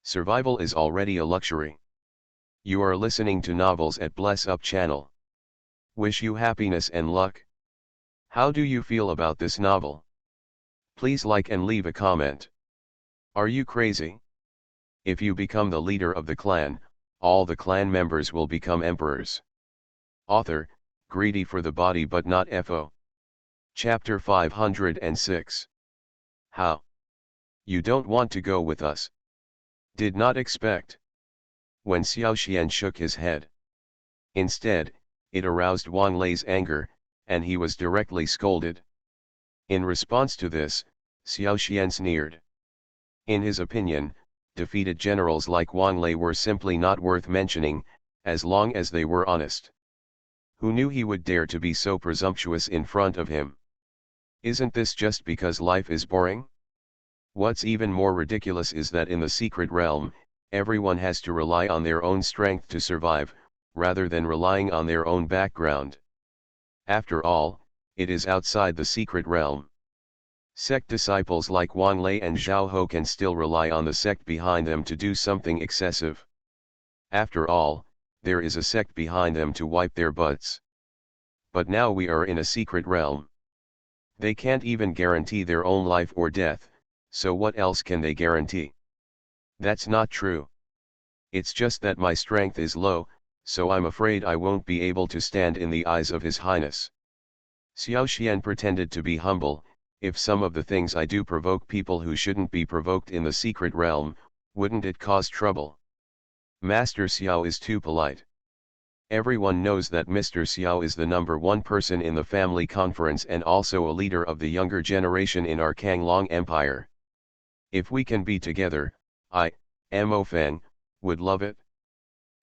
Survival is already a luxury. You are listening to novels at Bless Up channel. Wish you happiness and luck. How do you feel about this novel? Please like and leave a comment. Are you crazy? If you become the leader of the clan, all the clan members will become emperors. Author, greedy for the body but not FO. Chapter 506. How? You don't want to go with us? Did not expect. When Xiao Xian shook his head. Instead, it aroused Wang Lei's anger, and he was directly scolded. In response to this, Xiao Xian sneered. In his opinion, defeated generals like Wang Lei were simply not worth mentioning, as long as they were honest. Who knew he would dare to be so presumptuous in front of him? Isn't this just because life is boring? What's even more ridiculous is that in the secret realm, everyone has to rely on their own strength to survive, rather than relying on their own background. After all, it is outside the secret realm. Sect disciples like Wang Lei and Zhao Ho can still rely on the sect behind them to do something excessive. After all, there is a sect behind them to wipe their butts. But now we are in a secret realm. They can't even guarantee their own life or death, so what else can they guarantee? That's not true. It's just that my strength is low, so I'm afraid I won't be able to stand in the eyes of His Highness. Xiao Xian pretended to be humble. If some of the things I do provoke people who shouldn't be provoked in the secret realm, wouldn't it cause trouble? Master Xiao is too polite. Everyone knows that Mr. Xiao is the #1 person in the family conference and also a leader of the younger generation in our Kanglong Empire. If we can be together, I, Mo Feng, would love it.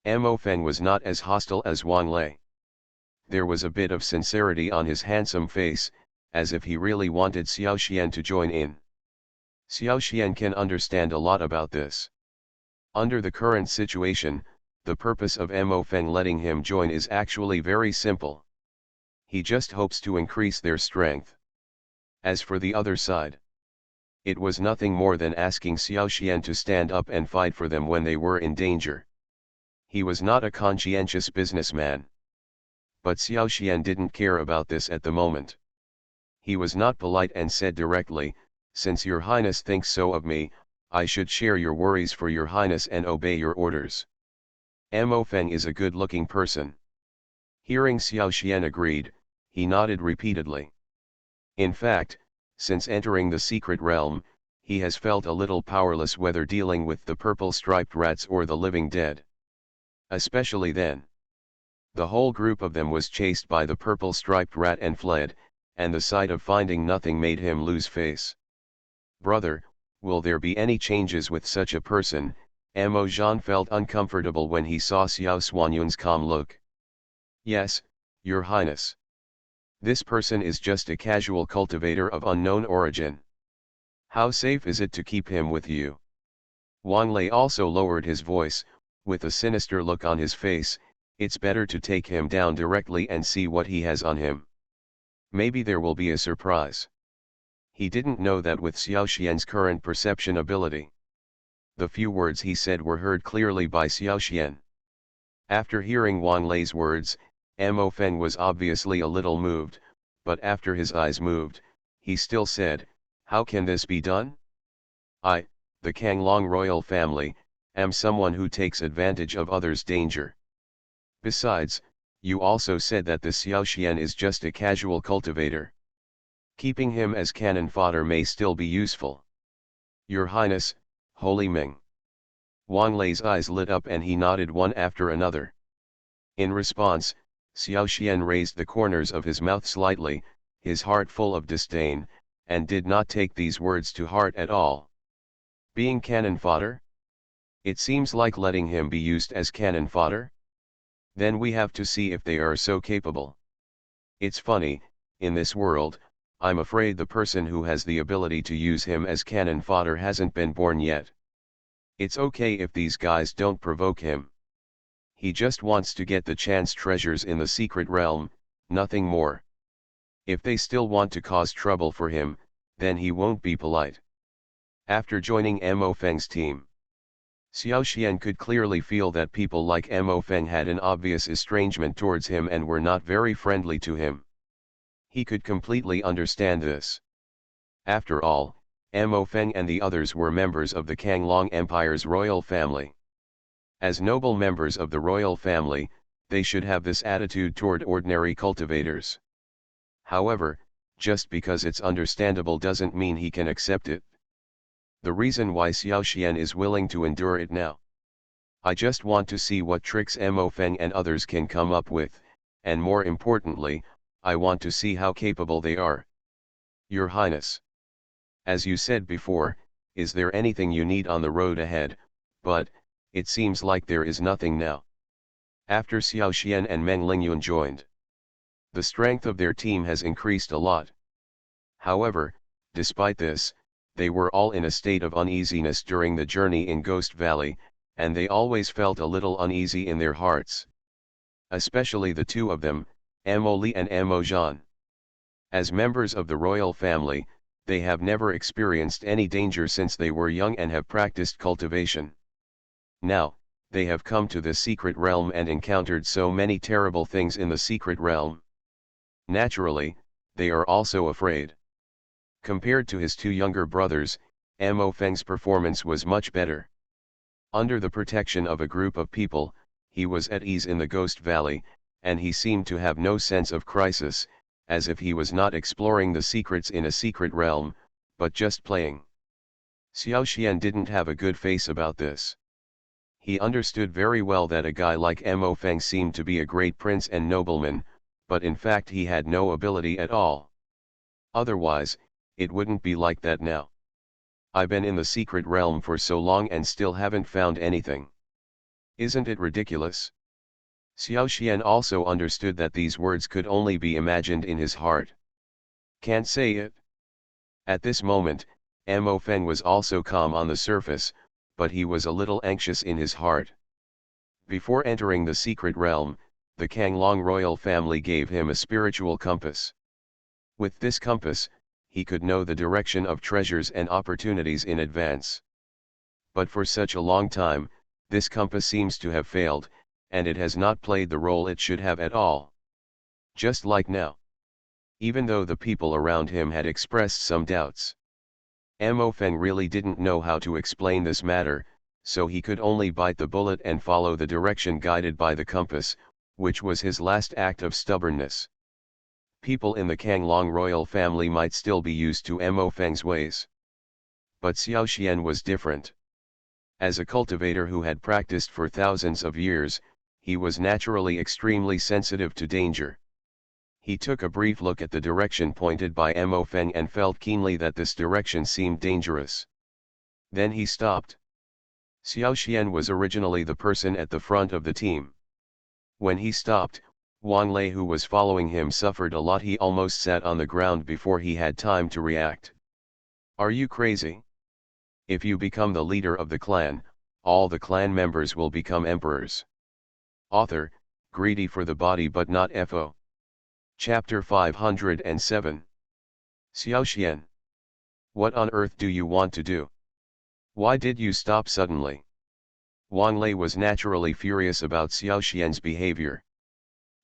Mo Feng was not as hostile as Wang Lei. There was a bit of sincerity on his handsome face, as if he really wanted Xiao Xian to join in. Xiao Xian can understand a lot about this. Under the current situation, the purpose of Mo Feng letting him join is actually very simple. He just hopes to increase their strength. As for the other side, it was nothing more than asking Xiao Xian to stand up and fight for them when they were in danger. He was not a conscientious businessman. But Xiao Xian didn't care about this at the moment. He was not polite and said directly, "Since your highness thinks so of me, I should share your worries for your highness and obey your orders." Mo Feng is a good-looking person. Hearing Xiao Xian agreed, he nodded repeatedly. In fact, since entering the secret realm, he has felt a little powerless whether dealing with the purple-striped rats or the living dead. Especially then. The whole group of them was chased by the purple-striped rat and fled, and the sight of finding nothing made him lose face. "Brother, will there be any changes with such a person?" Mo Zhan felt uncomfortable when he saw Xiao Xuanyun's calm look. "Yes, your highness. This person is just a casual cultivator of unknown origin. How safe is it to keep him with you?" Wang Lei also lowered his voice, with a sinister look on his face. "It's better to take him down directly and see what he has on him. Maybe there will be a surprise." He didn't know that with Xiao Xian's current perception ability. The few words he said were heard clearly by Xiao Xian. After hearing Wang Lei's words, Mo Feng was obviously a little moved, but after his eyes moved, he still said, How can this be done? I, the Kanglong royal family, am someone who takes advantage of others' danger. Besides, you also said that the Xiaoxian is just a casual cultivator. Keeping him as cannon fodder may still be useful. Your Highness, Holy Ming. Wang Lei's eyes lit up and he nodded one after another. In response, Xiaoxian raised the corners of his mouth slightly, his heart full of disdain, and did not take these words to heart at all. Being cannon fodder? It seems like letting him be used as cannon fodder? Then we have to see if they are so capable. It's funny, in this world, I'm afraid the person who has the ability to use him as cannon fodder hasn't been born yet. It's okay if these guys don't provoke him. He just wants to get the chance treasures in the secret realm, nothing more. If they still want to cause trouble for him, then he won't be polite. After joining Mo Feng's team, Xiaoxian could clearly feel that people like Mo Feng had an obvious estrangement towards him and were not very friendly to him. He could completely understand this. After all, Mo Feng and the others were members of the Kanglong Empire's royal family. As noble members of the royal family, they should have this attitude toward ordinary cultivators. However, just because it's understandable doesn't mean he can accept it. The reason why Xiaoxian is willing to endure it now. I just want to see what tricks Mo Feng and others can come up with, and more importantly, I want to see how capable they are. Your Highness. As you said before, is there anything you need on the road ahead, but, it seems like there is nothing now. After Xiaoxian and Meng Lingyun joined, the strength of their team has increased a lot. However, despite this, they were all in a state of uneasiness during the journey in Ghost Valley, and they always felt a little uneasy in their hearts. Especially the two of them, Mo Li and Mo Zhan. As members of the royal family, they have never experienced any danger since they were young and have practiced cultivation. Now, they have come to the secret realm and encountered so many terrible things in the secret realm. Naturally, they are also afraid. Compared to his two younger brothers, Mo Feng's performance was much better. Under the protection of a group of people, he was at ease in the Ghost Valley, and he seemed to have no sense of crisis, as if he was not exploring the secrets in a secret realm, but just playing. Xiaoxian didn't have a good face about this. He understood very well that a guy like Mo Feng seemed to be a great prince and nobleman, but in fact he had no ability at all. Otherwise, it wouldn't be like that now. I've been in the secret realm for so long and still haven't found anything. Isn't it ridiculous? Xiaoxian also understood that these words could only be imagined in his heart. Can't say it. At this moment, Mo Feng was also calm on the surface, but he was a little anxious in his heart. Before entering the secret realm, the Kanglong royal family gave him a spiritual compass. With this compass, he could know the direction of treasures and opportunities in advance. But for such a long time, this compass seems to have failed, and it has not played the role it should have at all. Just like now. Even though the people around him had expressed some doubts. Mo Feng really didn't know how to explain this matter, so he could only bite the bullet and follow the direction guided by the compass, which was his last act of stubbornness. People in the Kanglong royal family might still be used to Mo Feng's ways. But Xiaoxian was different. As a cultivator who had practiced for thousands of years, he was naturally extremely sensitive to danger. He took a brief look at the direction pointed by Mo Feng and felt keenly that this direction seemed dangerous. Then he stopped. Xiaoxian was originally the person at the front of the team. When he stopped, Wang Lei, who was following him, suffered a lot. He almost sat on the ground before he had time to react. Are you crazy? If you become the leader of the clan, all the clan members will become emperors. Author, greedy for the body but not FO. Chapter 507. Xiaoxian. What on earth do you want to do? Why did you stop suddenly? Wang Lei was naturally furious about Xiaoxian's behavior.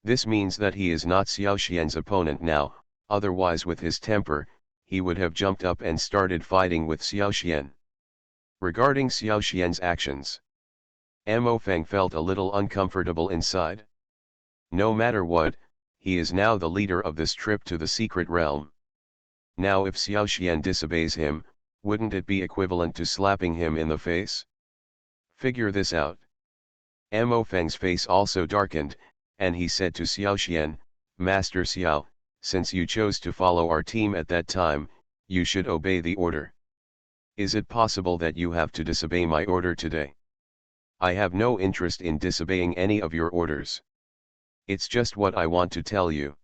This means that he is not Xiaoxian's opponent now, otherwise with his temper, he would have jumped up and started fighting with Xiaoxian. Regarding Xiaoxian's actions, Mo Feng felt a little uncomfortable inside. No matter what, he is now the leader of this trip to the secret realm. Now if Xiaoxian disobeys him, wouldn't it be equivalent to slapping him in the face? Figure this out. Mo Feng's face also darkened, and he said to Xiaoxian, Master Xiao, since you chose to follow our team at that time, you should obey the order. Is it possible that you have to disobey my order today? I have no interest in disobeying any of your orders. It's just what I want to tell you.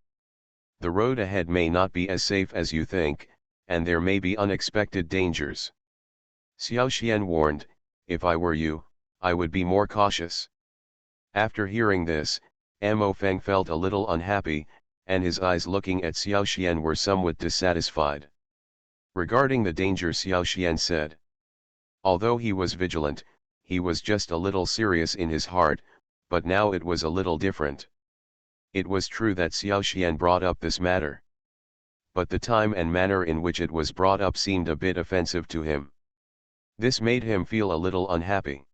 The road ahead may not be as safe as you think, and there may be unexpected dangers. Xiaoxian warned, if I were you, I would be more cautious. After hearing this, Mo Feng felt a little unhappy, and his eyes looking at Xiaoxian were somewhat dissatisfied. Regarding the danger, Xiaoxian said. Although he was vigilant, he was just a little serious in his heart, but now it was a little different. It was true that Xiaoxian brought up this matter. But the time and manner in which it was brought up seemed a bit offensive to him. This made him feel a little unhappy.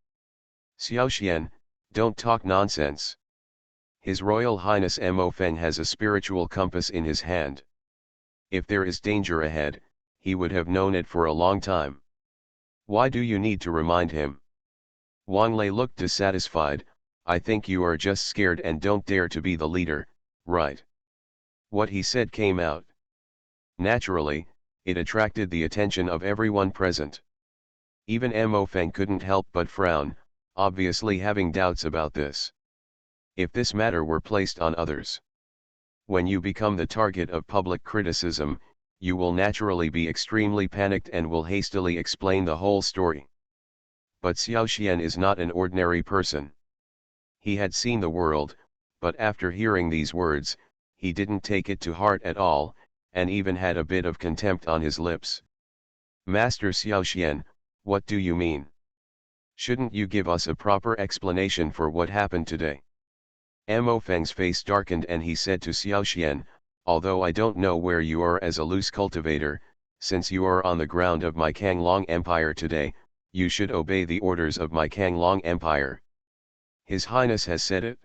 Xiaoxian, don't talk nonsense. His Royal Highness Mo Feng has a spiritual compass in his hand. If there is danger ahead, he would have known it for a long time. Why do you need to remind him? Wang Lei looked dissatisfied. I think you are just scared and don't dare to be the leader, right? What he said came out. Naturally, it attracted the attention of everyone present. Even Mo Feng couldn't help but frown, obviously having doubts about this. If this matter were placed on others, when you become the target of public criticism, you will naturally be extremely panicked and will hastily explain the whole story. But Xiaoxian is not an ordinary person. He had seen the world, but after hearing these words, he didn't take it to heart at all, and even had a bit of contempt on his lips. Master Xiaoxian, what do you mean? Shouldn't you give us a proper explanation for what happened today? Mo Feng's face darkened and he said to Xiaoxian, although I don't know where you are as a loose cultivator, since you are on the ground of my Kanglong Empire today, you should obey the orders of my Kanglong Empire. His Highness has said it?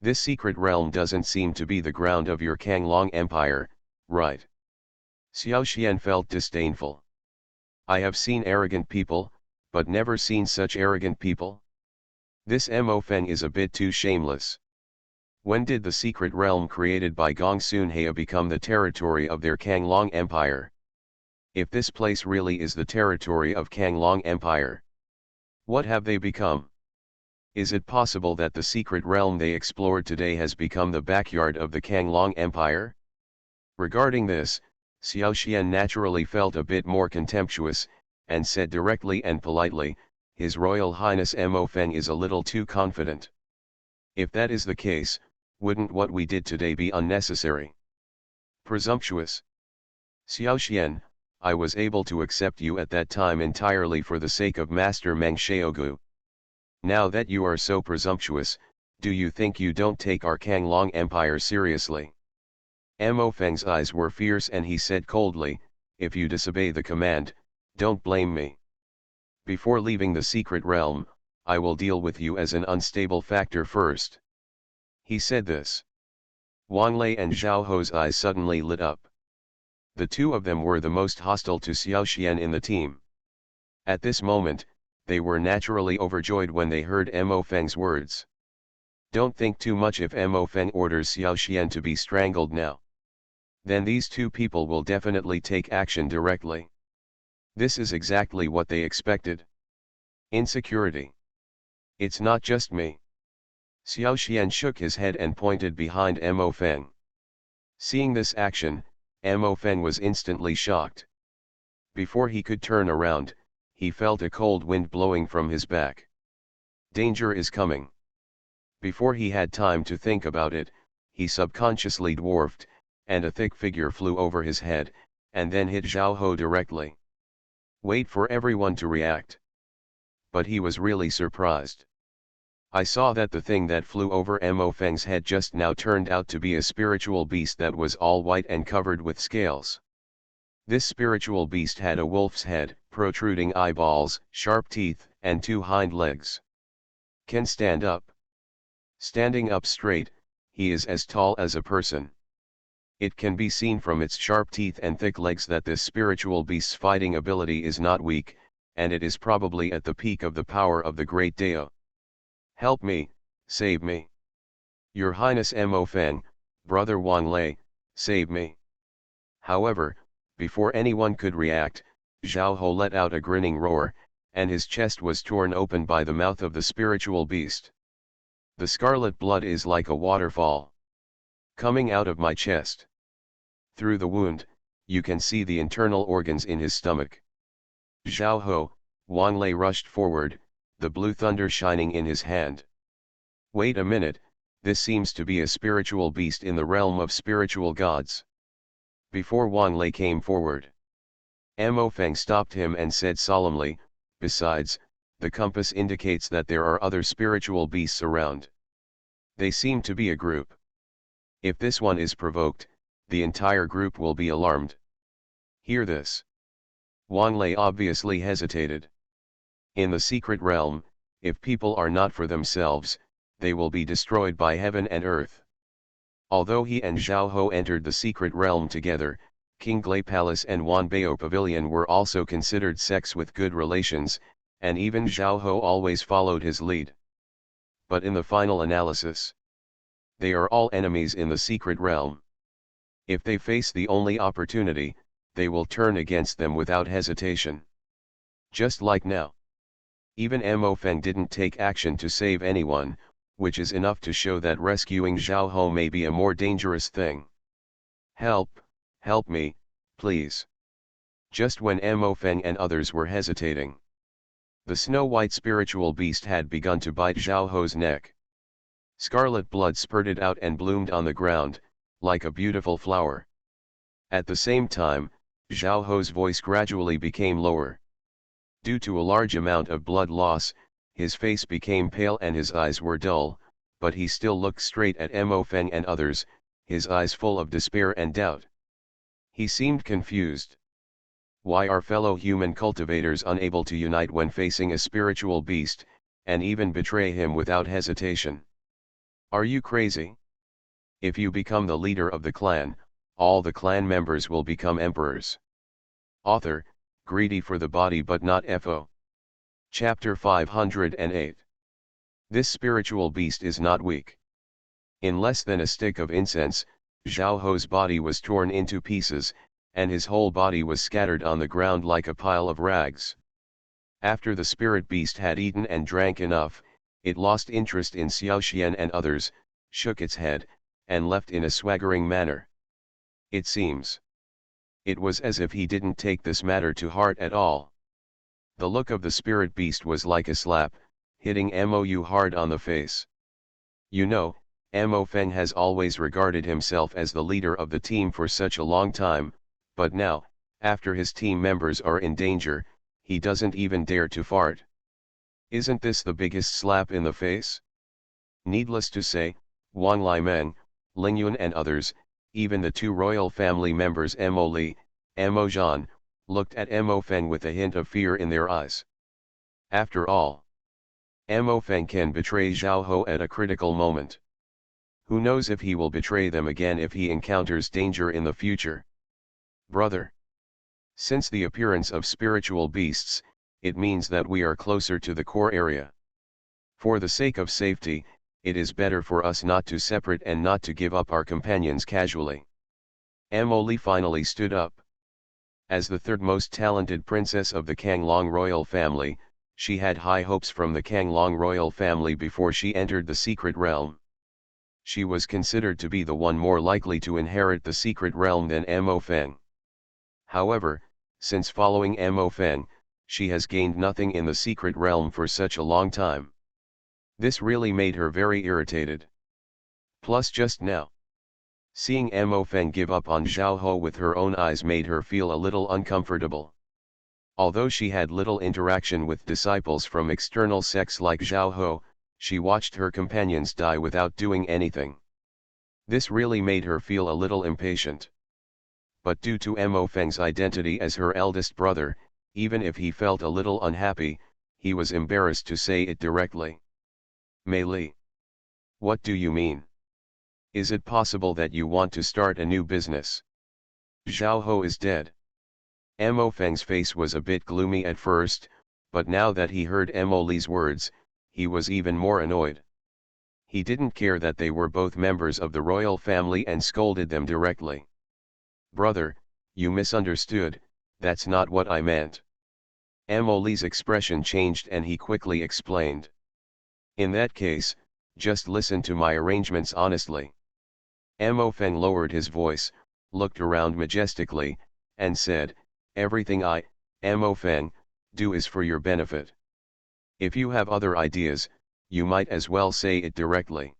This secret realm doesn't seem to be the ground of your Kanglong Empire, right? Xiaoxian felt disdainful. I have seen arrogant people, but never seen such arrogant people. This Mo Feng is a bit too shameless. When did the secret realm created by Gong Sunhea become the territory of their Kanglong Empire? If this place really is the territory of Kanglong Empire, what have they become? Is it possible that the secret realm they explored today has become the backyard of the Kanglong Empire? Regarding this, Xiaoxian naturally felt a bit more contemptuous, and said directly and politely, His Royal Highness Mo Feng is a little too confident. If that is the case, wouldn't what we did today be unnecessary? Presumptuous. Xiaoxian, I was able to accept you at that time entirely for the sake of Master Meng Xiaogu. Now that you are so presumptuous, do you think you don't take our Kanglong Empire seriously? Mo Feng's eyes were fierce and he said coldly, if you disobey the command, don't blame me. Before leaving the secret realm, I will deal with you as an unstable factor first. He said this. Wang Lei and Zhao Ho's eyes suddenly lit up. The two of them were the most hostile to Xiaoxian in the team. At this moment, they were naturally overjoyed when they heard Mo Feng's words. Don't think too much if Mo Feng orders Xiaoxian to be strangled now. Then these two people will definitely take action directly. This is exactly what they expected. Insecurity. It's not just me. Xiaoxian shook his head and pointed behind Mo Feng. Seeing this action, Mo Feng was instantly shocked. Before he could turn around, he felt a cold wind blowing from his back. Danger is coming. Before he had time to think about it, he subconsciously dwarfed, and a thick figure flew over his head, and then hit Zhao Ho directly. Wait for everyone to react. But he was really surprised. I saw that the thing that flew over Mo Feng's head just now turned out to be a spiritual beast that was all white and covered with scales. This spiritual beast had a wolf's head, protruding eyeballs, sharp teeth, and 2 hind legs. Can stand up. Standing up straight, he is as tall as a person. It can be seen from its sharp teeth and thick legs that this spiritual beast's fighting ability is not weak, and it is probably at the peak of the power of the great Dao. Help me, save me. Your Highness Mo Feng, Brother Wang Lei, save me. However, before anyone could react, Zhao Ho let out a grinning roar, and his chest was torn open by the mouth of the spiritual beast. The scarlet blood is like a waterfall coming out of my chest. Through the wound, you can see the internal organs in his stomach. Zhao Ho, Wang Lei rushed forward, the blue thunder shining in his hand. Wait a minute, this seems to be a spiritual beast in the realm of spiritual gods. Before Wang Lei came forward, Mo Feng stopped him and said solemnly, besides, the compass indicates that there are other spiritual beasts around. They seem to be a group. If this one is provoked, the entire group will be alarmed. Hear this. Wang Lei obviously hesitated. In the secret realm, if people are not for themselves, they will be destroyed by heaven and earth. Although he and Zhao Ho entered the secret realm together, King Glei Palace and Wanbao Pavilion were also considered sects with good relations, and even Zhao Ho always followed his lead. But in the final analysis, they are all enemies in the secret realm. If they face the only opportunity, they will turn against them without hesitation. Just like now. Even Mo Feng didn't take action to save anyone, which is enough to show that rescuing Zhao Ho may be a more dangerous thing. Help me, please. Just when Mo Feng and others were hesitating, the snow-white spiritual beast had begun to bite Zhao Ho's neck. Scarlet blood spurted out and bloomed on the ground, like a beautiful flower. At the same time, Zhao Ho's voice gradually became lower. Due to a large amount of blood loss, his face became pale and his eyes were dull, but he still looked straight at Mo Feng and others, his eyes full of despair and doubt. He seemed confused. Why are fellow human cultivators unable to unite when facing a spiritual beast, and even betray him without hesitation? Are you crazy? If you become the leader of the clan, all the clan members will become emperors. Author, greedy for the body but not FO. Chapter 508. This spiritual beast is not weak. In less than a stick of incense, Zhao Ho's body was torn into pieces, and his whole body was scattered on the ground like a pile of rags. After the spirit beast had eaten and drank enough, it lost interest in Xiao Xian and others, shook its head, and left in a swaggering manner. It seems. It was as if he didn't take this matter to heart at all. The look of the spirit beast was like a slap, hitting Mou hard on the face. You know, Mo Feng has always regarded himself as the leader of the team for such a long time, but now, after his team members are in danger, he doesn't even dare to fart. Isn't this the biggest slap in the face? Needless to say, Wang Limen, Ling Yun and others, even the 2 royal family members Mo Li, Mo Zhan, looked at Mo Feng with a hint of fear in their eyes. After all, Mo Feng can betray Zhao Ho at a critical moment. Who knows if he will betray them again if he encounters danger in the future? Brother. Since the appearance of spiritual beasts, it means that we are closer to the core area. For the sake of safety, it is better for us not to separate and not to give up our companions casually. Mo Li finally stood up. As the 3rd most talented princess of the Kanglong royal family, she had high hopes from the Kanglong royal family before she entered the secret realm. She was considered to be the one more likely to inherit the secret realm than Mo Feng. However, since following Mo Feng, she has gained nothing in the secret realm for such a long time. This really made her very irritated. Plus just now, seeing Mo Feng give up on Zhao Ho with her own eyes made her feel a little uncomfortable. Although she had little interaction with disciples from external sects like Zhao Ho, she watched her companions die without doing anything. This really made her feel a little impatient. but due to Mo Feng's identity as her eldest brother, even if he felt a little unhappy, he was embarrassed to say it directly. Mei Li. What do you mean? Is it possible that you want to start a new business? Zhao Ho is dead. Mo Feng's face was a bit gloomy at first, but now that he heard Mo Li's words, he was even more annoyed. He didn't care that they were both members of the royal family and scolded them directly. Brother, you misunderstood, that's not what I meant. Mo Li's expression changed and he quickly explained. In that case, just listen to my arrangements honestly. Mo Feng lowered his voice, looked around majestically, and said, everything I, Mo Feng, do is for your benefit. If you have other ideas, you might as well say it directly.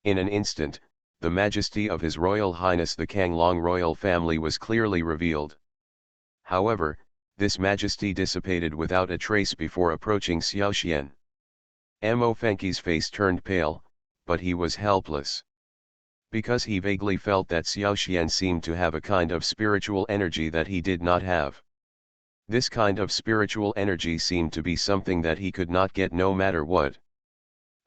In an instant, the majesty of His Royal Highness the Kanglong royal family was clearly revealed. However, this majesty dissipated without a trace before approaching Xiaoxian. Mo Feng's face turned pale, but he was helpless. Because he vaguely felt that Xiaoxian seemed to have a kind of spiritual energy that he did not have. This kind of spiritual energy seemed to be something that he could not get no matter what.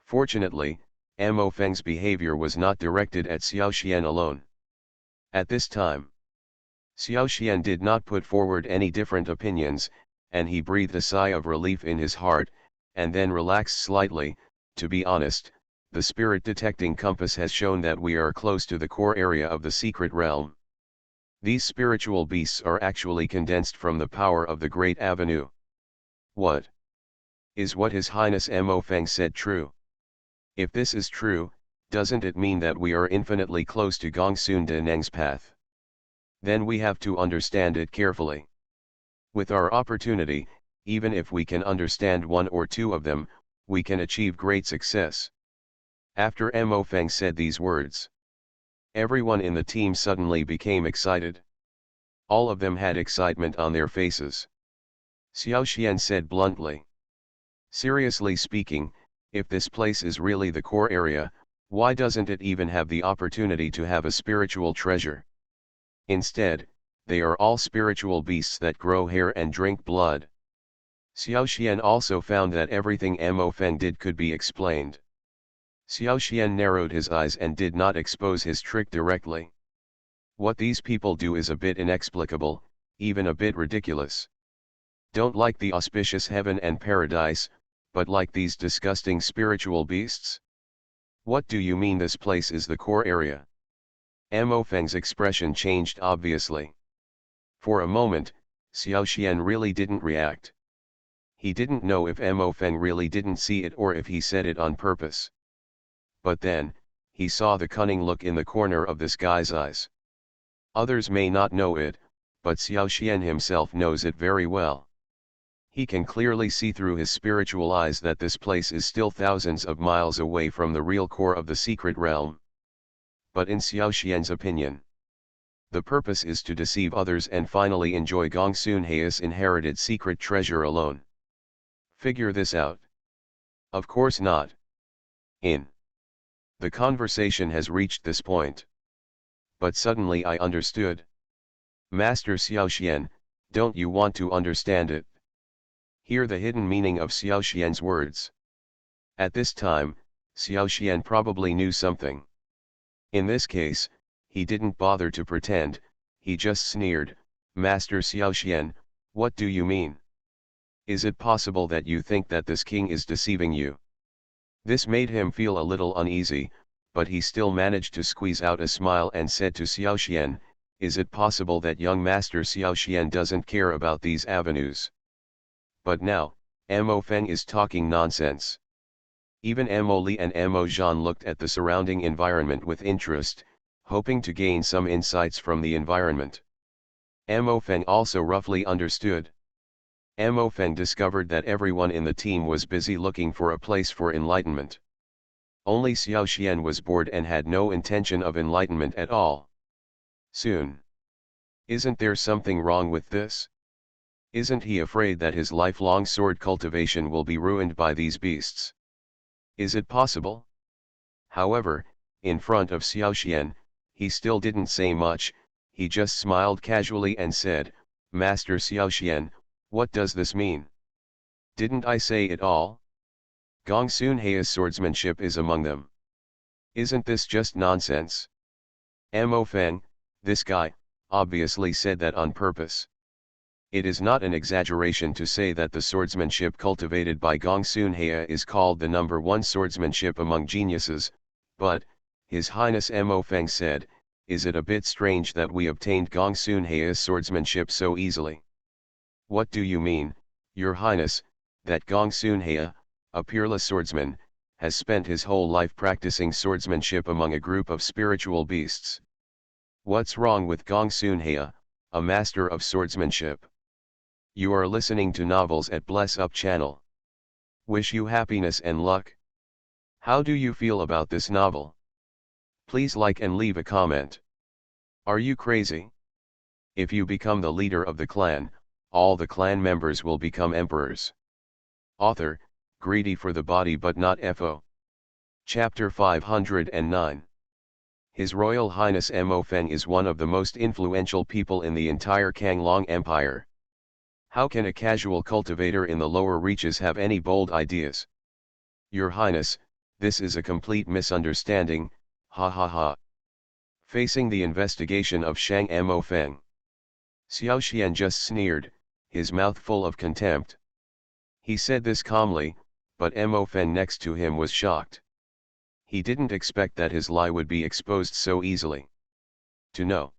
Fortunately, Mo Feng's behavior was not directed at Xiaoxian alone. At this time, Xiaoxian did not put forward any different opinions, and he breathed a sigh of relief in his heart, and then relaxed slightly. To be honest, the spirit detecting compass has shown that we are close to the core area of the secret realm. These spiritual beasts are actually condensed from the power of the Great Avenue. What? Is what His Highness Mo Feng said true? If this is true, doesn't it mean that we are infinitely close to Gongsun Deneng's path? Then we have to understand it carefully. With our opportunity, even if we can understand one or two of them, we can achieve great success. After Mo Feng said these words, everyone in the team suddenly became excited. All of them had excitement on their faces. Xiaoxian said bluntly. Seriously speaking, if this place is really the core area, why doesn't it even have the opportunity to have a spiritual treasure? Instead, they are all spiritual beasts that grow hair and drink blood. Xiaoxian also found that everything Mo Feng did could be explained. Xiaoxian narrowed his eyes and did not expose his trick directly. What these people do is a bit inexplicable, even a bit ridiculous. Don't like the auspicious heaven and paradise, but like these disgusting spiritual beasts? What do you mean this place is the core area? Mo Feng's expression changed obviously. For a moment, Xiaoxian really didn't react. He didn't know if Mo Feng really didn't see it or if he said it on purpose. But then, he saw the cunning look in the corner of this guy's eyes. Others may not know it, but Xiaoxian himself knows it very well. He can clearly see through his spiritual eyes that this place is still thousands of miles away from the real core of the secret realm. But in Xiaoxian's opinion, the purpose is to deceive others and finally enjoy Gongsun Hei's inherited secret treasure alone. Figure this out. Of course not. The conversation has reached this point. But suddenly I understood. Master Xiaoxian, don't you want to understand it? Hear the hidden meaning of Xiaoxian's words. At this time, Xiaoxian probably knew something. In this case, he didn't bother to pretend, he just sneered, Master Xiaoxian, what do you mean? Is it possible that you think that this king is deceiving you? This made him feel a little uneasy, but he still managed to squeeze out a smile and said to Xiaoxian, is it possible that young Master Xiaoxian doesn't care about these avenues? But now, Mo Feng is talking nonsense. Even Mo Li and Mo Zhan looked at the surrounding environment with interest, hoping to gain some insights from the environment. Mo Feng also roughly understood. Mo Feng discovered that everyone in the team was busy looking for a place for enlightenment. Only Xiaoxian was bored and had no intention of enlightenment at all. Soon. Isn't there something wrong with this? Isn't he afraid that his lifelong sword cultivation will be ruined by these beasts? Is it possible? However, in front of Xiaoxian, he still didn't say much, he just smiled casually and said, "Master Xiaoxian, what does this mean? Didn't I say it all? Gong Sun Hei's swordsmanship is among them. Isn't this just nonsense?" Mo Feng, this guy, obviously said that on purpose. It is not an exaggeration to say that the swordsmanship cultivated by Gong Sun Hei is called the number one swordsmanship among geniuses, but, His Highness Mo Feng said, is it a bit strange that we obtained Gong Sun Hei's swordsmanship so easily? What do you mean, Your Highness, that Gong Sun Hei, a peerless swordsman, has spent his whole life practicing swordsmanship among a group of spiritual beasts? What's wrong with Gong Sun Hei, a master of swordsmanship? You are listening to Novels at Bless Up channel. Wish you happiness and luck. How do you feel about this novel? Please like and leave a comment. Are you crazy? If you become the leader of the clan, all the clan members will become emperors. Author, greedy for the body but not FO. Chapter 509. His Royal Highness Mo Feng is one of the most influential people in the entire Kanglong Empire. How can a casual cultivator in the lower reaches have any bold ideas? Your Highness, this is a complete misunderstanding, ha ha ha. Facing the investigation of Shang Mo Feng, Xiaoxian just sneered, his mouth full of contempt. He said this calmly, but Mo Feng next to him was shocked. He didn't expect that his lie would be exposed so easily. To know.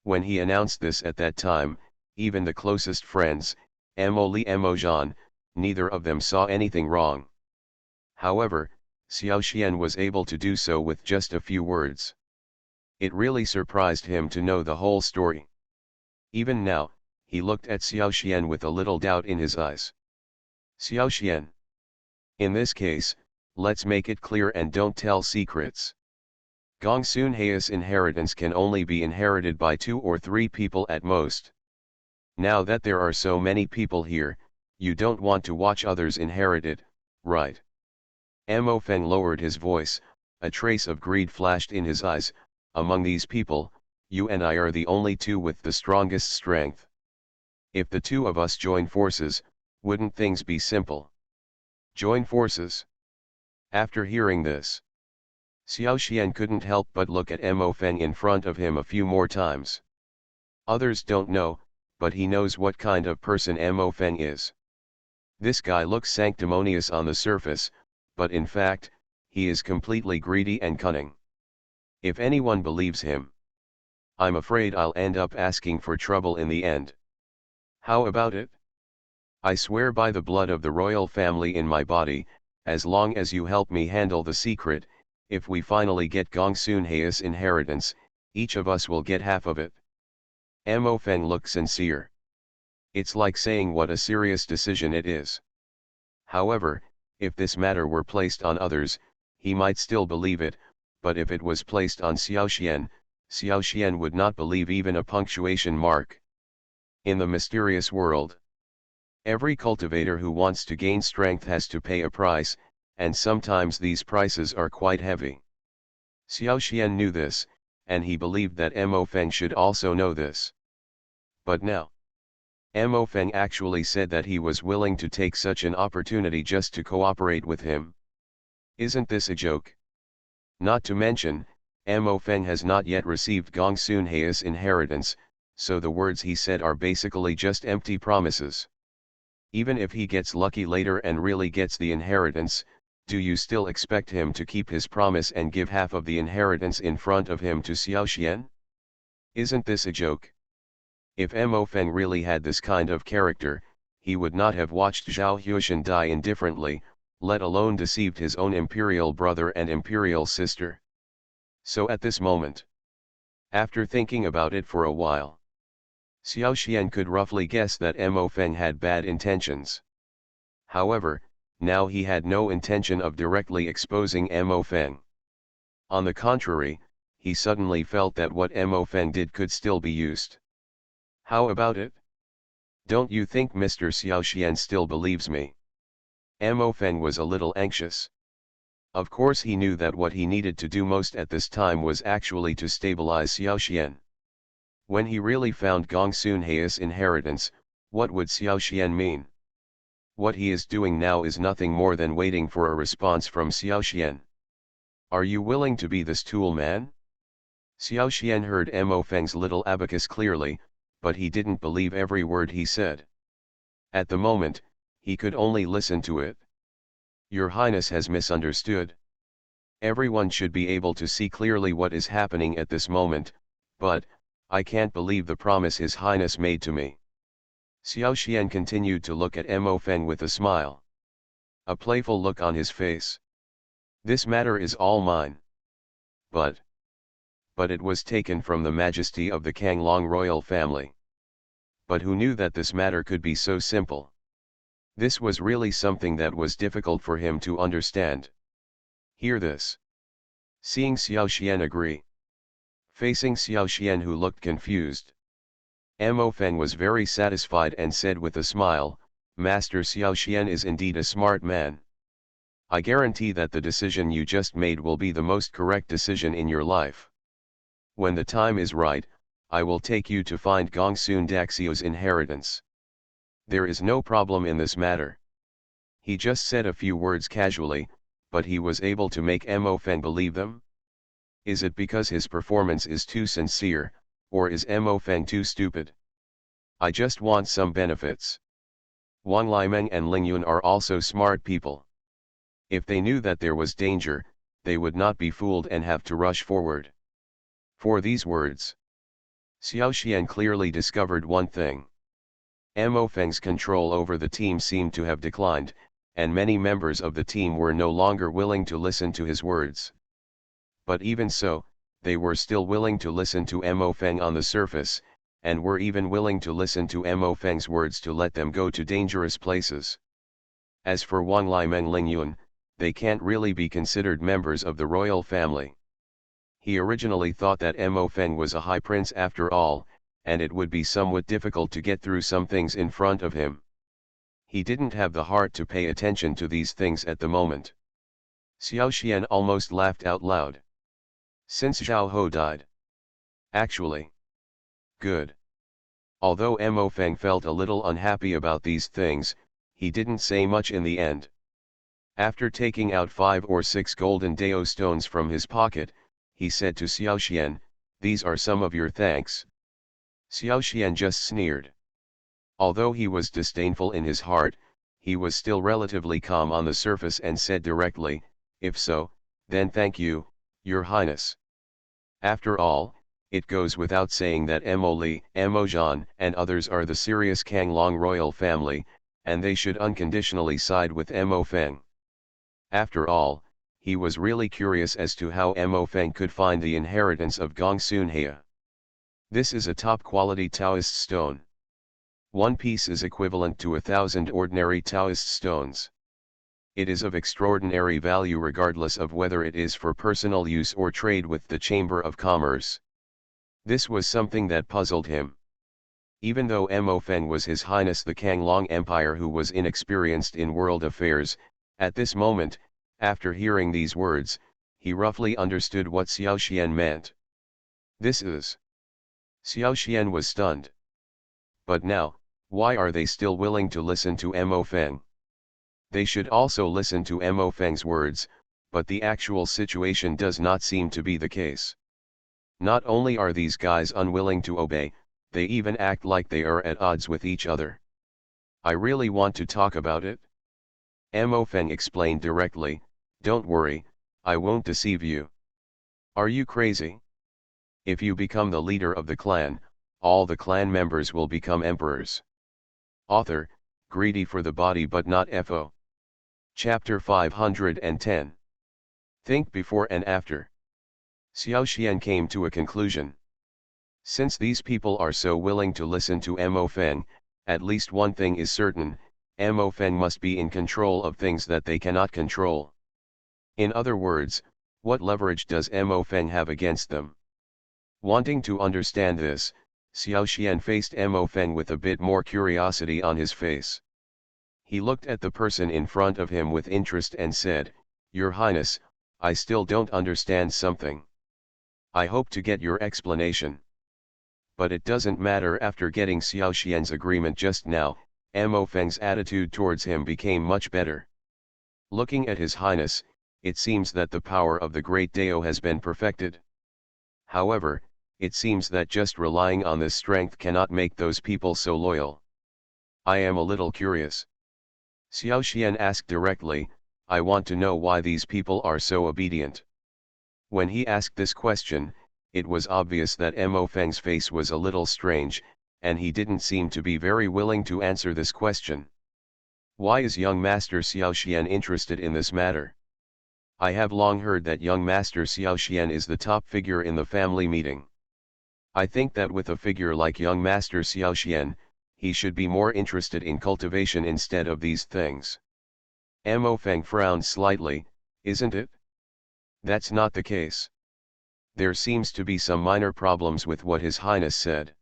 When he announced this at that time, even the closest friends, Mo Li Mo Zhan, neither of them saw anything wrong. However, Xiaoxian was able to do so with just a few words. It really surprised him to know the whole story. Even now, he looked at Xiaoxian with a little doubt in his eyes. Xiaoxian. In this case, let's make it clear and don't tell secrets. Gong Sun Hei's inheritance can only be inherited by 2 or 3 people at most. Now that there are so many people here, you don't want to watch others inherit it, right? Mo Feng lowered his voice, a trace of greed flashed in his eyes. Among these people, you and I are the only 2 with the strongest strength. If the 2 of us join forces, wouldn't things be simple? Join forces? After hearing this, Xiaoxian couldn't help but look at Mo Feng in front of him a few more times. Others don't know, but he knows what kind of person Mo Feng is. This guy looks sanctimonious on the surface, but in fact, he is completely greedy and cunning. If anyone believes him, I'm afraid I'll end up asking for trouble in the end. How about it? I swear by the blood of the royal family in my body, as long as you help me handle the secret, if we finally get Gong Sun Hei's inheritance, each of us will get half of it. Mo Feng looked sincere. It's like saying what a serious decision it is. However, if this matter were placed on others, he might still believe it, but if it was placed on Xiaoxian, Xiaoxian would not believe even a punctuation mark. In the mysterious world, every cultivator who wants to gain strength has to pay a price, and sometimes these prices are quite heavy. Xiaoxian knew this, and he believed that Mo Feng should also know this. But now, Mo Feng actually said that he was willing to take such an opportunity just to cooperate with him. Isn't this a joke? Not to mention, Mo Feng has not yet received Gong Sun Hei's inheritance, so the words he said are basically just empty promises. Even if he gets lucky later and really gets the inheritance, do you still expect him to keep his promise and give half of the inheritance in front of him to Xiaoxian? Isn't this a joke? If Mo Feng really had this kind of character, he would not have watched Zhao Huishan die indifferently, let alone deceived his own imperial brother and imperial sister. So at this moment, after thinking about it for a while, Xiaoxian could roughly guess that Mo Feng had bad intentions. However, now he had no intention of directly exposing Mo Feng. On the contrary, he suddenly felt that what Mo Feng did could still be used. How about it? Don't you think Mr. Xiaoxian still believes me? Mo Feng was a little anxious. Of course he knew that what he needed to do most at this time was actually to stabilize Xiaoxian. When he really found Gongsun Hei's inheritance, what would Xiao Xian mean? What he is doing now is nothing more than waiting for a response from Xiao Xian. Are you willing to be this tool man? Xiao Xian heard Mo Feng's little abacus clearly, but he didn't believe every word he said. At the moment, he could only listen to it. Your Highness has misunderstood. Everyone should be able to see clearly what is happening at this moment, but, I can't believe the promise His Highness made to me. Xiao Xian continued to look at Mo Feng with a smile. A playful look on his face. This matter is all mine. But it was taken from the majesty of the Kanglong royal family. But who knew that this matter could be so simple? This was really something that was difficult for him to understand. Hear this. Seeing Xiao Xian agree. Facing Xiao Xian, who looked confused, Mo Feng was very satisfied and said with a smile, Master Xiao Xian is indeed a smart man. I guarantee that the decision you just made will be the most correct decision in your life. When the time is right, I will take you to find Gongsun Daxio's inheritance. There is no problem in this matter. He just said a few words casually, but he was able to make Mo Feng believe them? Is it because his performance is too sincere, or is Mo Feng too stupid? I just want some benefits. Wang Limeng and Ling Yun are also smart people. If they knew that there was danger, they would not be fooled and have to rush forward. For these words, Xiao Xian clearly discovered one thing. Mo Feng's control over the team seemed to have declined, and many members of the team were no longer willing to listen to his words. But even so, they were still willing to listen to Mo Feng on the surface, and were even willing to listen to Mo Feng's words to let them go to dangerous places. As for Wang Limeng Ling Yun, they can't really be considered members of the royal family. He originally thought that Mo Feng was a high prince after all, and it would be somewhat difficult to get through some things in front of him. He didn't have the heart to pay attention to these things at the moment. Xiao Xian almost laughed out loud. Since Zhao Ho died. Actually. Good. Although Mo Feng felt a little unhappy about these things, he didn't say much in the end. After taking out 5 or 6 golden Dao stones from his pocket, he said to Xiao Xian, these are some of your thanks. Xiao Xian just sneered. Although he was disdainful in his heart, he was still relatively calm on the surface and said directly, if so, then thank you, Your Highness. After all, it goes without saying that Mo Li, Mo Zhan and others are the serious Kanglong royal family, and they should unconditionally side with Mo Feng. After all, he was really curious as to how Mo Feng could find the inheritance of Gongsun Hei. This is a top-quality Taoist stone. One piece is equivalent to 1,000 ordinary Taoist stones. It is of extraordinary value regardless of whether it is for personal use or trade with the Chamber of Commerce. This was something that puzzled him. Even though Mo Feng was His Highness the Kanglong Empire who was inexperienced in world affairs, at this moment, after hearing these words, he roughly understood what Xiao Xian meant. This is. Xiao Xian was stunned. But now, why are they still willing to listen to Mo Feng? They should also listen to Mo Feng's words, but the actual situation does not seem to be the case. Not only are these guys unwilling to obey, they even act like they are at odds with each other. I really want to talk about it. Mo Feng explained directly, don't worry, I won't deceive you. Are you crazy? If you become the leader of the clan, all the clan members will become emperors. Author, greedy for the body but not FO. Chapter 510. Think before and after. Xiao Xian came to a conclusion. Since these people are so willing to listen to Mo Feng, at least one thing is certain, Mo Feng must be in control of things that they cannot control. In other words, what leverage does Mo Feng have against them? Wanting to understand this, Xiao Xian faced Mo Feng with a bit more curiosity on his face. He looked at the person in front of him with interest and said, Your Highness, I still don't understand something. I hope to get your explanation. But it doesn't matter. After getting Xiao Xian's agreement just now, Mo Feng's attitude towards him became much better. Looking at His Highness, it seems that the power of the great Dao has been perfected. However, it seems that just relying on this strength cannot make those people so loyal. I am a little curious. Xiao Xian asked directly, I want to know why these people are so obedient. When he asked this question, it was obvious that Mo Feng's face was a little strange, and he didn't seem to be very willing to answer this question. Why is young Master Xiao Xian interested in this matter? I have long heard that young Master Xiao Xian is the top figure in the family meeting. I think that with a figure like young Master Xiao Xian, he should be more interested in cultivation instead of these things. Mo Feng frowned slightly, isn't it? That's not the case. There seems to be some minor problems with what His Highness said.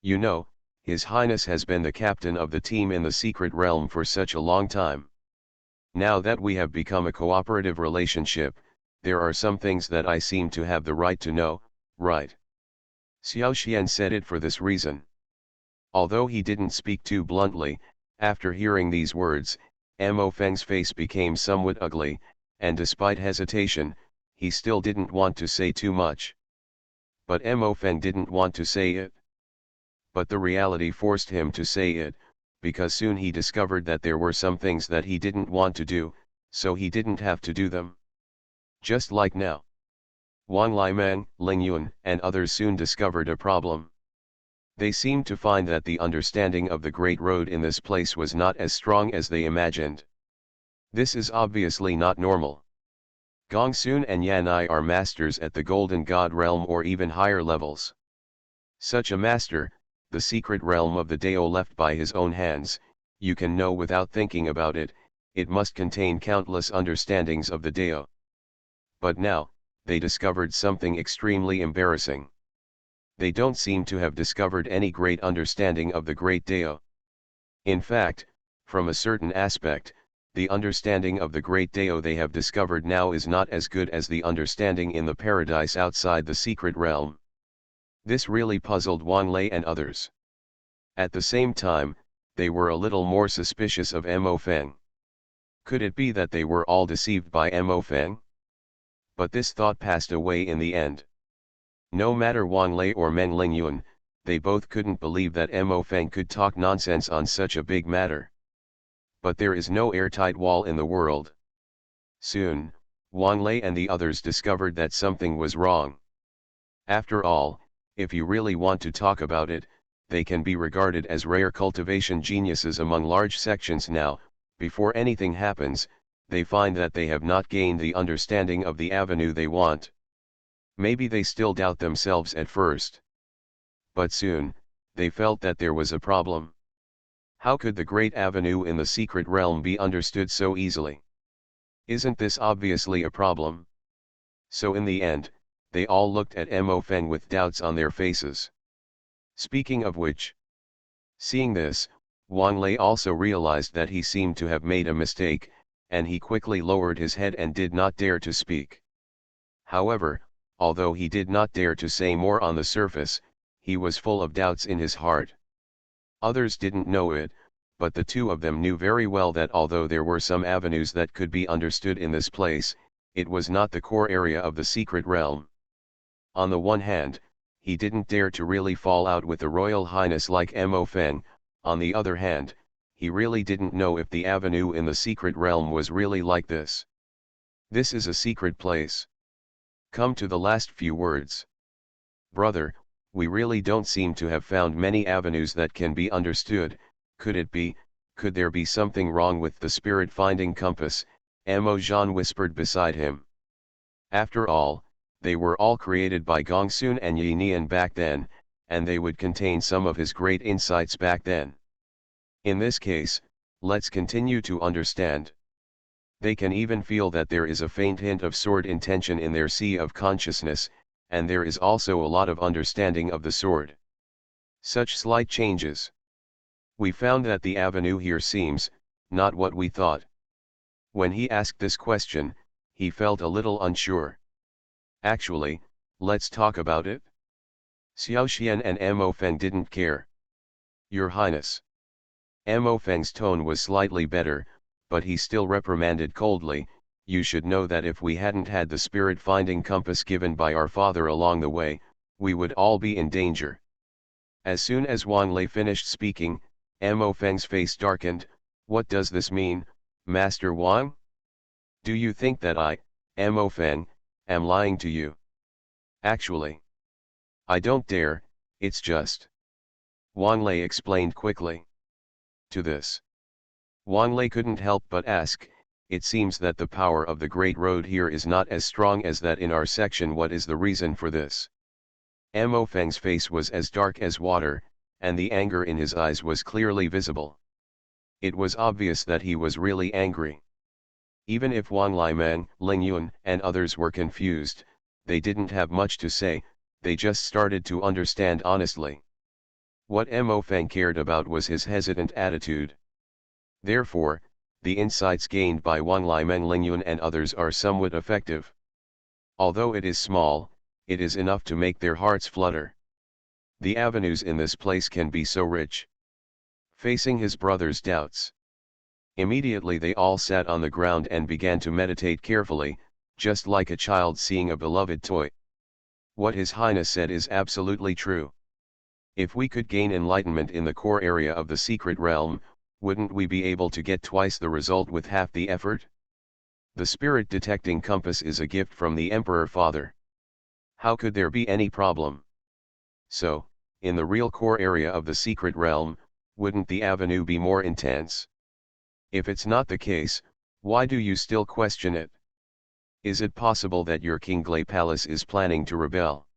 You know, His Highness has been the captain of the team in the secret realm for such a long time. Now that we have become a cooperative relationship, there are some things that I seem to have the right to know, right? Xiao Xian said it for this reason. Although he didn't speak too bluntly, after hearing these words, Mo Feng's face became somewhat ugly, and despite hesitation, he still didn't want to say too much. But Mo Feng didn't want to say it. But the reality forced him to say it, because soon he discovered that there were some things that he didn't want to do, so he didn't have to do them. Just like now. Wang Liman, Ling Yun, and others soon discovered a problem. They seemed to find that the understanding of the Great Road in this place was not as strong as they imagined. This is obviously not normal. Gongsun and Yanai are masters at the Golden God realm or even higher levels. Such a master, the secret realm of the Dao left by his own hands, you can know without thinking about it, it must contain countless understandings of the Dao. But now, they discovered something extremely embarrassing. They don't seem to have discovered any great understanding of the great Dao. In fact, from a certain aspect, the understanding of the great Dao they have discovered now is not as good as the understanding in the paradise outside the secret realm. This really puzzled Wang Lei and others. At the same time, they were a little more suspicious of Mo Feng. Could it be that they were all deceived by Mo Feng? But this thought passed away in the end. No matter Wang Lei or Meng Lingyun, they both couldn't believe that Mo Feng could talk nonsense on such a big matter. But there is no airtight wall in the world. Soon, Wang Lei and the others discovered that something was wrong. After all, if you really want to talk about it, they can be regarded as rare cultivation geniuses among large sections now. Before anything happens, they find that they have not gained the understanding of the avenue they want. Maybe they still doubt themselves at first. But soon, they felt that there was a problem. How could the great avenue in the secret realm be understood so easily? Isn't this obviously a problem? So in the end, they all looked at Mo Feng with doubts on their faces. Speaking of which, seeing this, Wang Lei also realized that he seemed to have made a mistake, and he quickly lowered his head and did not dare to speak. However, although he did not dare to say more on the surface, he was full of doubts in his heart. Others didn't know it, but the two of them knew very well that although there were some avenues that could be understood in this place, it was not the core area of the secret realm. On the one hand, he didn't dare to really fall out with the Royal Highness like Mo Feng. On the other hand, he really didn't know if the avenue in the secret realm was really like this. This is a secret place. Come to the last few words. Brother, we really don't seem to have found many avenues that can be understood. Could there be something wrong with the spirit-finding compass? Mo Jean whispered beside him. After all, they were all created by Gongsun and Yi Nian back then, and they would contain some of his great insights back then. In this case, let's continue to understand. They can even feel that there is a faint hint of sword intention in their sea of consciousness, and there is also a lot of understanding of the sword. Such slight changes. We found that the avenue here seems, not what we thought. When he asked this question, he felt a little unsure. Actually, let's talk about it. Xiaoxian and Mo Feng didn't care. Your Highness. Mo Feng's tone was slightly better, but he still reprimanded coldly, you should know that if we hadn't had the spirit-finding compass given by our father along the way, we would all be in danger. As soon as Wang Lei finished speaking, Mo Feng's face darkened. What does this mean, Master Wang? Do you think that I, Mo Feng, am lying to you? Actually, I don't dare, it's just. Wang Lei explained quickly. To this, Wang Lei couldn't help but ask, it seems that the power of the Great Road here is not as strong as that in our section. What is the reason for this? Mo Feng's face was as dark as water, and the anger in his eyes was clearly visible. It was obvious that he was really angry. Even if Wang Limen, Ling Yun, and others were confused, they didn't have much to say, they just started to understand honestly. What Mo Feng cared about was his hesitant attitude. Therefore, the insights gained by Wang Limen, Ling Yun and others are somewhat effective. Although it is small, it is enough to make their hearts flutter. The avenues in this place can be so rich. Facing his brother's doubts, immediately they all sat on the ground and began to meditate carefully, just like a child seeing a beloved toy. What His Highness said is absolutely true. If we could gain enlightenment in the core area of the secret realm, wouldn't we be able to get twice the result with half the effort? The spirit detecting compass is a gift from the Emperor Father. How could there be any problem? So, in the real core area of the secret realm, wouldn't the avenue be more intense? If it's not the case, why do you still question it? Is it possible that your King Glay Palace is planning to rebel?